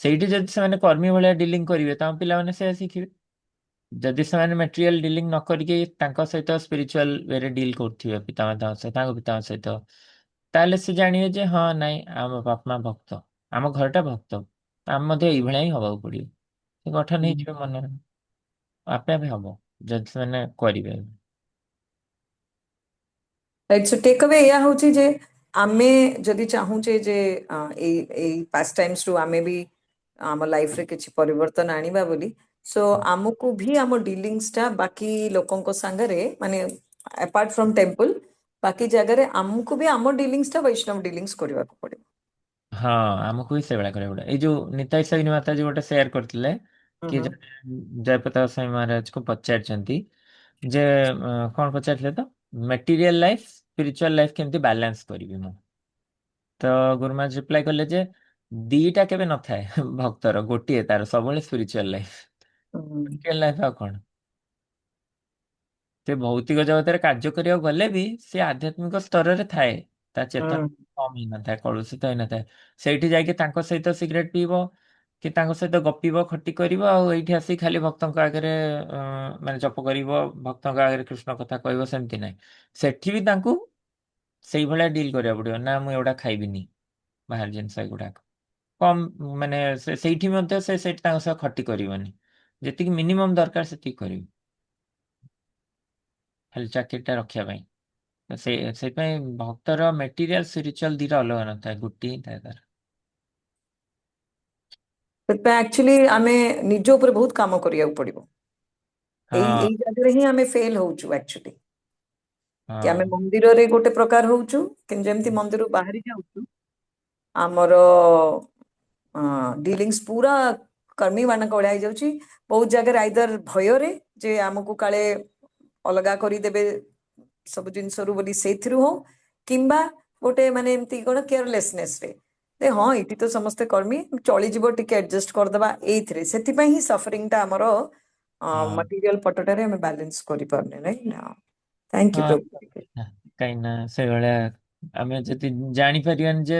ସେଇଠି ଯଦି ସେମାନେ କର୍ମୀ ଭଳିଆ ଡିଲିଂ କରିବେ ତାଙ୍କ ପିଲାମାନେ ସେୟା ଶିଖିବେ। ଯଦି ସେମାନେ ମେଟେରିଆଲ ଡିଲିଂ ନ କରିକି ତାଙ୍କ ସହିତ ସ୍ପିରିଚୁଆଲ ୱେରେ ଡିଲ୍ କରୁଥିବେ ପିତାମାତାଙ୍କ ସହିତ, ତାଙ୍କ ପିତାଙ୍କ ସହିତ, ତାହେଲେ ସେ ଜାଣିବେ ଯେ ହଁ ନାଇଁ ଆମ ବାପା ମା ଭକ୍ତ, ଆମ ଘରଟା ଭକ୍ତ, ଆମେ ମଧ୍ୟ ଏଇଭଳିଆ ହିଁ ହବାକୁ ପଡିବ। ସେ ଗଠନ ହେଇଯିବେ ମନରେ, ଆପେ ଆପେ ହବ ଯଦି ସେମାନେ କରିବେ। ରାଇଟ୍, ସୋ ଟେକ୍ ଆୱେ ଏଇଆ ହଉଛି ଯେ ଆମେ ଯଦି ଚାହୁଁଛେ ଯେ ଏଇ ପାସ୍ ଟାଇମ୍ସରୁ ଆମେ ବି ଆମ ଲାଇଫରେ କିଛି ପରିବର୍ତ୍ତନ ଆଣିବା ବୋଲି, ସୋ ଆମକୁ ବି ଆମ ଡିଲିଂସଟା ବାକି ଲୋକଙ୍କ ସାଙ୍ଗରେ ମାନେ ଆପାର୍ଟ ଫ୍ରମ୍ ଟେମ୍ପଲ ବାକି ଜାଗାରେ ଆମକୁ ବି ଆମ ଡିଲିଂସଟା ବୈଷ୍ଣବ ଡିଲିଂସ କରିବାକୁ ପଡିବ। ହଁ ଆମକୁ ବି ସେଇଭଳିଆ କରିବାକୁ ପଡିବ। ଏଇ ଯୋଉ ନିତାଇ ସୈନି ମାତାଜୀ ଗୋଟେ ସେୟାର କରିଥିଲେ କି ଜୟପ୍ରକାଶ ସ୍ୱାମୀ ମହାରାଜକୁ ପଚାରିଛନ୍ତି ଯେ କଣ ପଚାରିଥିଲେ ତ, ମେଟେରିଆଲ ଲାଇଫ ସ୍ପିରିଚୁଆଲ ଲାଇଫ କେମିତି ବାଲାନ୍ସ କରିବି ମୁଁ? ତ ଗୁରୁମା ରିପ୍ଲାଏ କଲେ ଯେ ଦିଟା କେବେ ନଥାଏ ଭକ୍ତର, ଗୋଟିଏ ତାର ସବୁବେଳେ ସ୍ପିରିଚୁଆଲ ଲାଇଫ। ହୁଁ ସ୍ପିରିଚୁଆଲ ଲାଇଫ ଆଉ କଣ? ସେ ଭୌତିକ ଜଗତରେ କାର୍ଯ୍ୟ କରିବାକୁ ଗଲେ ବି ସେ ଆଧ୍ୟାତ୍ମିକ ସ୍ତରରେ ଥାଏ, ତା ଚେତନା ହୁଁ କମ ହେଇନଥାଏ, କଳୁଷିତ ହେଇନଥାଏ। ସେଇଠି ଯାଇକି ତାଙ୍କ ସହିତ ସିଗାରେଟ ପିଇବ କି ତାଙ୍କ ସହିତ ଗପିବ, ଖଟି କରିବ, ଆଉ ଏଇଠି ଆସିକି ଖାଲି ଭକ୍ତଙ୍କ ଆଗରେ ମାନେ ଜପ କରିବ, ଭକ୍ତଙ୍କ ଆଗରେ କୃଷ୍ଣ କଥା କହିବ, ସେମିତି ନାହିଁ। ସେଠି ବି ତାଙ୍କୁ ସେଇଭଳିଆ ଡିଲ୍ କରିବାକୁ ପଡିବ। ନା ମୁଁ ଏଗୁଡା ଖାଇବିନି, ବାହାର ଜିନିଷ ଏଗୁଡାକ କମ, ମାନେ ସେଇଠି ମଧ୍ୟ ସେ ସେଇଠି ତାଙ୍କ ସହ ଖଟି କରିବନି, ଯେତିକି ମିନିମମ୍ ଦରକାର ସେତିକି କରିବ, ଖାଲି ଚାକିରିଟା ରଖିବା ପାଇଁ। ତ ସେଇଥିପାଇଁ ଭକ୍ତର ମେଟେରିଆଲ ସ୍ପିରିଚୁଆଲ ଦିଟା ଅଲଗା ନଥାଏ, ଗୋଟିଏ ହିଁ ଥାଏ ତାର। ସେଥିପାଇଁ ଆକ୍ଚୁଆଲି ଆମେ ନିଜ ଉପରେ ବହୁତ କାମ କରିବାକୁ ପଡିବ। ଏଇ ହଁ ଏଇ ଜାଗାରେ ହିଁ ଆମେ ଫେଲ ହଉଛୁ ଆକ୍ଚୁଆଲି, କି ଆମେ ହଁ ମନ୍ଦିରରେ ଗୋଟେ ପ୍ରକାର ହଉଛୁ, କିନ୍ତୁ ଯେମିତି ମନ୍ଦିରରୁ ବାହାରି ଯାଉଛୁ ଆମର ଡିଲିଙ୍ଗସ୍ ପୁରା କର୍ମୀ ମାନଙ୍କ ଭଳିଆ ହେଇଯାଉଛି। ବହୁତ ଜାଗାରେ ଆଇଦର ଭୟରେ ଯେ ଆମକୁ କାଳେ ଅଲଗା କରିଦେବେ ସବୁ ଜିନିଷରୁ ବୋଲି ସେଇଥିରୁ ହଉ, କିମ୍ବା ଗୋଟେ ମାନେ ଏମିତି କଣ କେୟାରଲେସନେସ ରେ ହଁ ଏଇଠି ତ ସମସ୍ତେ କର୍ମୀ, ଚଳିଯିବ, ଟିକେ ଆଡଜଷ୍ଟ କରିଦବା, ଏଇଥିରେ ସେଥିପାଇଁ ହିଁ ସଫରିଂ ଟା ଆମର ହଁ ମଟିରିଆଲ ପଟଟାରେ ଆମେ ବାଲାନ୍ସ କରିପାରୁନେ, ରାଇଟ୍ ନା? ଥ୍ୟାଙ୍କ ୟୁ ହଁ। ପ୍ରଭୁ। କାହିଁକି ନା ସେଇଭଳିଆ ଆମେ ଯଦି ଜାଣିପାରିବାନି ଯେ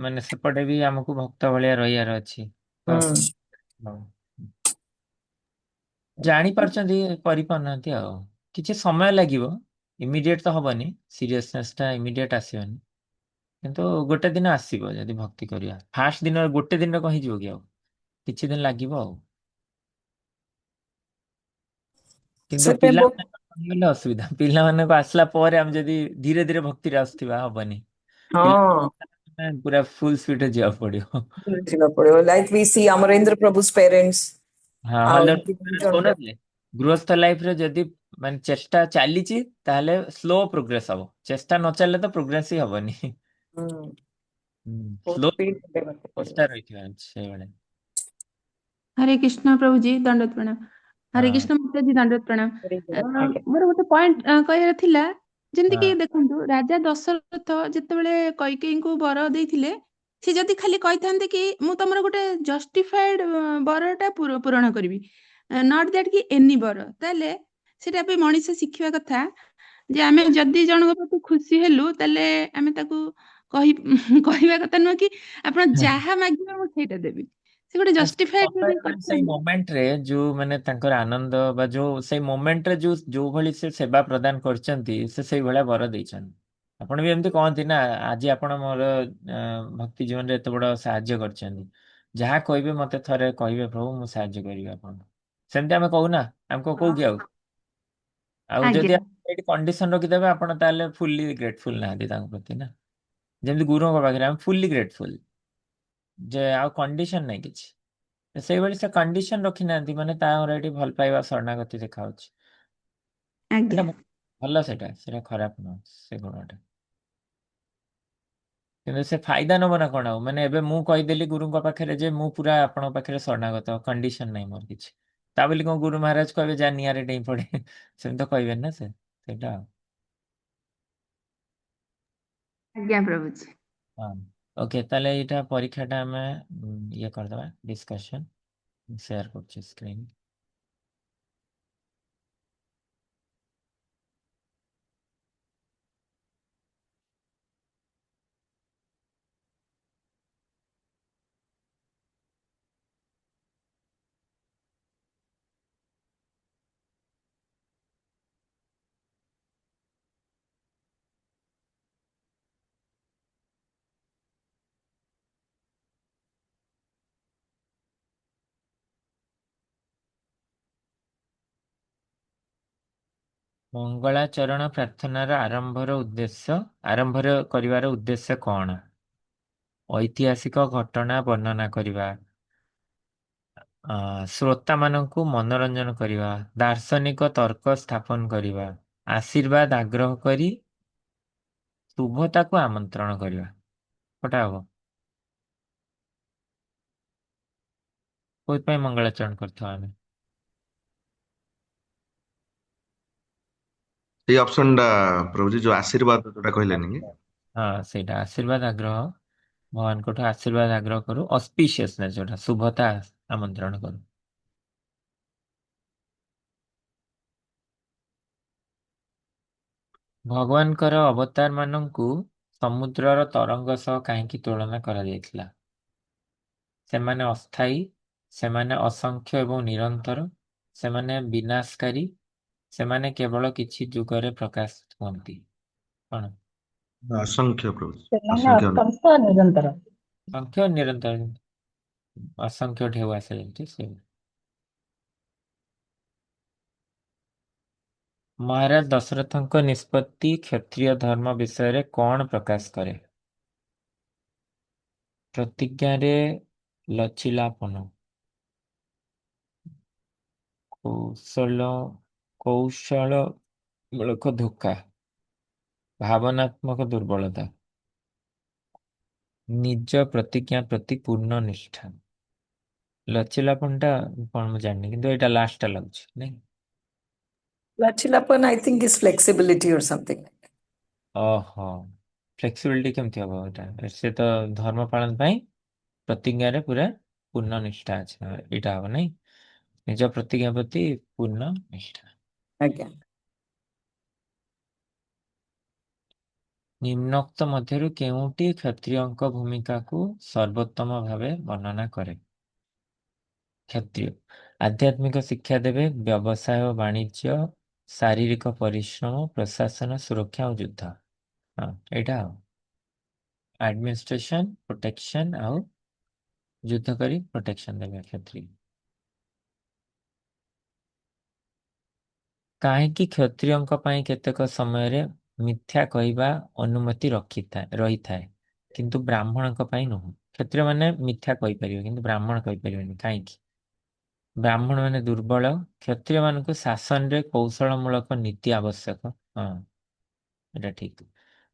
ମାନେ ସେପଟେ ବି ଆମକୁ ଭକ୍ତ ଭଳିଆ ରହିବାର ଅଛି, ତ ହୁଁ ହଁ, ଜାଣିପାରୁଛନ୍ତି, କରିପାରୁନାହାନ୍ତି ଆଉ। କିଛି ସମୟ ଲାଗିବ, ଇମିଡିଏଟ ତ ହବନି, ସିରିୟସନେସ୍ ଟା ଇମିଡିଏଟ ଆସିବନି, କିନ୍ତୁ ଗୋଟେ ଦିନ ଆସିବ ଯଦି ଭକ୍ତି କରିବା। ଫାଷ୍ଟ ଦିନ ଗୋଟେ ଦିନରେ କଣ ହେଇଯିବ କି? ଆଉ କିଛି ଦିନ ଲାଗିବ ଆଉ। କିନ୍ତୁ ସେଥିପାଇଁ ପିଲାମାନେ ଗଲେ ଅସୁବିଧା, ପିଲାମାନଙ୍କୁ ଆସିଲା ପରେ ଆମେ ଯଦି ଧୀରେ ଧୀରେ ଭକ୍ତିରେ ଆସୁଥିବା ହବନି। ହଁ ପିଲା ପୁରା ଫୁଲ ସ୍ପିଡରେ ଯିବାକୁ ପଡିବ। ଯିବାକୁ ପଡିବ, ଲାଇକ୍ वी सी ଅମରେନ୍ଦ୍ର ପ୍ରଭୁ's parents ହଁ ଆଉ ହଲୋ, ଏମିତି ବହୁତ ଜଣଙ୍କର। କହୁନଥିଲେ ଗୃହସ୍ଥ ଲାଇଫରେ ଯଦି ମାନେ ଚେଷ୍ଟା ଚାଲିଛି ତାହେଲେ ସ୍ଲୋ ପ୍ରୋଗ୍ରେସ ହବ, ଚେଷ୍ଟା ନ ଚାଲିଲେ ତ ପ୍ରୋଗ୍ରେସ ହିଁ ହବନି। ହୁଁ ବହୁତ ସ୍ଲୋ ସ୍ପିଡ ଦେବାକୁ ଚେଷ୍ଟା ପଡିବ। ରହିଥିବା ସେଇଭଳିଆ। ହରେ କୃଷ୍ଣ ପ୍ରଭୁଜୀ, ଦଣ୍ଡବତ ପ୍ରଣାମ। ହରେ ହଁ କୃଷ୍ଣ ମାତାଜୀ, ଦଣ୍ଡବତ ପ୍ରଣାମ। ଆଜ୍ଞା। ମୋର ଗୋଟେ ପଏଣ୍ଟ କହିବାର ଥିଲା, ଯେମିତି କି ହଁ ଦେଖନ୍ତୁ ରାଜା ଦଶରଥ ଯେତେବେଳେ କୈକେୟୀଙ୍କୁ ବର ଦେଇଥିଲେ, ସେ ଯଦି ଖାଲି କହିଥାନ୍ତେ କି ମୁଁ ତମର ଗୋଟେ ଜଷ୍ଟିଫାଏଡ ବରଟା ପୂରଣ କରିବି, ନଟ୍ ଦ୍ୟାଟ୍ କି ଏନି ବର, ତାହେଲେ ସେଟା ବି ମଣିଷ ଶିଖିବା କଥା ଯେ ଆମେ ଯଦି ଜଣଙ୍କ ପ୍ରତି ଖୁସି ହେଲୁ ତାହେଲେ ଆମେ ତାକୁ କହି କହିବା କଥା ନୁହଁ କି ଆପଣ ଯାହା ମାଗିବେ ମୁଁ ସେଇଟା ଦେବି। ସେ ଗୋଟେ ଆ, ଜଷ୍ଟିଫାଏଡ ଯଦି ମାନେ ସେଇ କରିଥାନ୍ତେ। ମୋମେଣ୍ଟରେ ଯୋଉ ମାନେ ତାଙ୍କର ଆନନ୍ଦ ବା ଯୋଉ ସେଇ ମୋମେଣ୍ଟରେ ଯୋଉ ଭଳି ସେ ସେବା ପ୍ରଦାନ କରିଛନ୍ତି, ସେ ସେଇଭଳିଆ ବର ଦେଇଛନ୍ତି। ଆପଣ ବି ଏମିତି କହନ୍ତି ନା, ଆଜି ଆପଣ ମୋର ଭକ୍ତି ଜୀବନରେ ଏତେ ବଡ ସାହାଯ୍ୟ କରିଛନ୍ତି, ଯାହା କହିବେ ମତେ ଥରେ କହିବେ ପ୍ରଭୁ, ମୁଁ ସାହାଯ୍ୟ କରିବି ଆପଣଙ୍କୁ। ସେମିତି ଆମେ କହୁନା, ଆମେ କହୁ କି ଆଉ? ଆଉ ଆଜ୍ଞା ଯଦି ଆପଣ ଏଇଠି କଣ୍ଡିସନ ରଖିଦେବେ, ଆପଣ ତାହେଲେ ଫୁଲି ଗ୍ରେଟଫୁଲ ନାହାନ୍ତି ତାଙ୍କ ପ୍ରତି ନା। ଯେମିତି ଗୁରୁଙ୍କ ପାଖରେ ଆମେ ଫୁଲି ଗ୍ରେଟଫୁଲ, ଯେ ଆଉ କଣ୍ଡିସନ ନାହିଁ କିଛି। ସେଇଭଳି ସେ କଣ୍ଡିସନ ରଖିନାହାନ୍ତି, ମାନେ ତାଙ୍କର ଏଠି ଭଲ ପାଇବା ଶରଣାଗତି ଦେଖାଉଛି। ଆଜ୍ଞା ସେଟା ଭଲ, ସେଟା ସେଟା ଖରାପ ନୁହଁ ସେ ଗୁଣଟା। କିନ୍ତୁ ସେ ଫାଇଦା ନବ ନା କଣ? ଆଉ ମାନେ ଏବେ ମୁଁ କହିଦେଲି ଗୁରୁଙ୍କ ପାଖରେ ଯେ ମୁଁ ପୁରା ଆପଣଙ୍କ ପାଖରେ ଶରଣାଗତ, କଣ୍ଡିସନ ନାହିଁ ମୋର କିଛି, ତା ବୋଲି କଣ ଗୁରୁ ମହାରାଜ କହିବେ ଯା ନିଆଁରେ ଡେଇଁ ପଡେ? ସେମିତି ତ କହିବେନି ନା, ସେଇଟା ଆଉ। ଆଜ୍ଞା ପ୍ରଭୁଜୀ। ହଁ, ଓକେ, ତାହେଲେ ଏଇଟା ପରୀକ୍ଷାଟା ଆମେ ଇଏ କରିଦେବା, ଡିସ୍କସନ ସେୟାର କରୁଛି ସ୍କ୍ରିନ୍। ମଙ୍ଗଳାଚରଣ ପ୍ରାର୍ଥନାର ଆରମ୍ଭରେ କରିବାର ଉଦ୍ଦେଶ୍ୟ କଣ? ଐତିହାସିକ ଘଟଣା ବର୍ଣ୍ଣନା କରିବା, ଶ୍ରୋତାମାନଙ୍କୁ ମନୋରଞ୍ଜନ କରିବା, ଦାର୍ଶନିକ ତର୍କ ସ୍ଥାପନ କରିବା, ଆଶୀର୍ବାଦ ଆଗ୍ରହ କରି ଶୁଭତାକୁ ଆମନ୍ତ୍ରଣ କରିବା। କୋଉଟା ହବ? କୋଉଥିପାଇଁ ମଙ୍ଗଳାଚରଣ କରିଥିବା ଆମେ? ସେଇ ଅପସନ ଟା ପ୍ରଭୁଜୀ, ଯୋଉ ଆଶୀର୍ବାଦ ଯୋଉଟା କହିଲେନି କି? ହଁ, ସେଇଟା ଆଶୀର୍ବାଦ ଆଗ୍ରହ भगवान को आशीर्वाद आग्रह करू ऑस्पिशियसनेस जोटा शुभता आमंत्रण करू भगवानकर अवतार मानंकु समुद्रर तरंग सह काहेकि तुलना करा जायतिला सेमाने अस्थायी सेमाने असंख्य एवं निरंतर सेमाने विनाशकारी सेमाने केवल किछि जुगरे प्रकाश हुअन्ति कଣ असंख्य प्रभु ସେମାନେ असंख्य ଅତ୍ୟନ୍ତ ନିରନ୍ତର। संख्य निरंतर असंख्य ढेउ आसे जेमति से महाराज दशरथଙ୍କ निष्पत्ति क्षत्रिय धर्म विषय रे कौन प्रकाश करे प्रतिज्ञा रे लचिलापन कौशल कौशल मूलक धोखा भावनात्मक दुर्बलता निज प्रतिज्ञा प्रति पूर्ण निष्ठा लचिलापनटा कौन मैं जाननी किंतु एटा लास्ट लगुच नहीं Lachilapan, I think, is flexibility or something. ओहो फ्लेक्सिबिलिटी केमती हबो एटा से तो धर्म पालन ପାଇଁ प्रतिज्ञा रे पूरा पूर्ण निष्ठा अछि एटा हबो नहीं निज प्रतिज्ञा प्रति पूर्ण निष्ठा Again. निम्नोक्त मध्यरु केउटी क्षत्रियଙ୍କ भूमिका को सर्वोत्तम भावे वर्णना करे क्षत्रिय आध्यात्मिक शिक्षा देवे व्यवसाय और वाणिज्य शारीरिक परिश्रम प्रशासन सुरक्षा और युद्ध हाँ एटा एडमिनिस्ट्रेशन प्रोटेक्शन और युद्ध करी प्रोटेक्शन देवे क्षत्रिय काहेकि क्षत्रियଙ୍କ ପାଇଁ केतेक समय रे मिथ्या कहवा अनुमति रही थाए किंतु ब्राह्मणଙ୍କ ପାଇଁ नुह क्षत्रिय माने मिथ्या कहि परिबे किंतु ब्राह्मण कहि परिबेनी काहेकि ब्राह्मण माने दुर्बल क्षत्रिय मानक शासन रे कौशलमूलक नीति आवश्यक हाँ एटा ठीक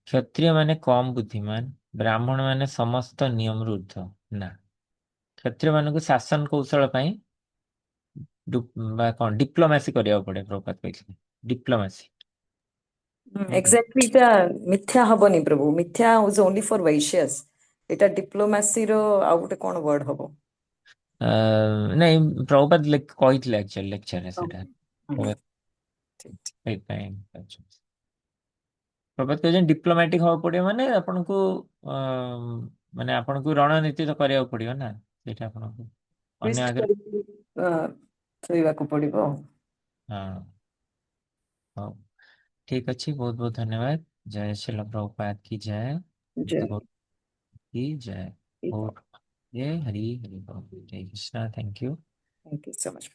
क्षत्रिय माने कम बुद्धिमान ब्राह्मण माने समस्त नियम ऊर्ध्व ना क्षत्रिय मानक शासन कौशल ପାଇଁ कौन डिप्लोमेसी करिया पड़े प्रपात कहले डिप्लोमेसी Exactly, এটা মিথ্যা হবনি প্রভু মিথ্যা was only for vaishyas এটা diplomacy ର ଆଉ ଗୋଟେ କଣ word ହବ नहीं प्रभुपाद कही एक्चुअली लेक्चर है सेटा Okay. ठीक ठीक प्रभात कहते डिप्लोमेटिक हवा पड़े माने आपन को माने आपन को रणनीति तो करिया पड़ियो ना सेटा आपन को अन्य twist आगे କରିକି ଥୋଇବାକୁ ପଡିବ हाँ हाँ ठीक अच्छी बहुत बहुत धन्यवाद जय श्री प्रभुपाद की जय ଜୟ बुद्ध गौतम की जय Thank और ये हरि हरि बोल जय Krishna thank you you so much.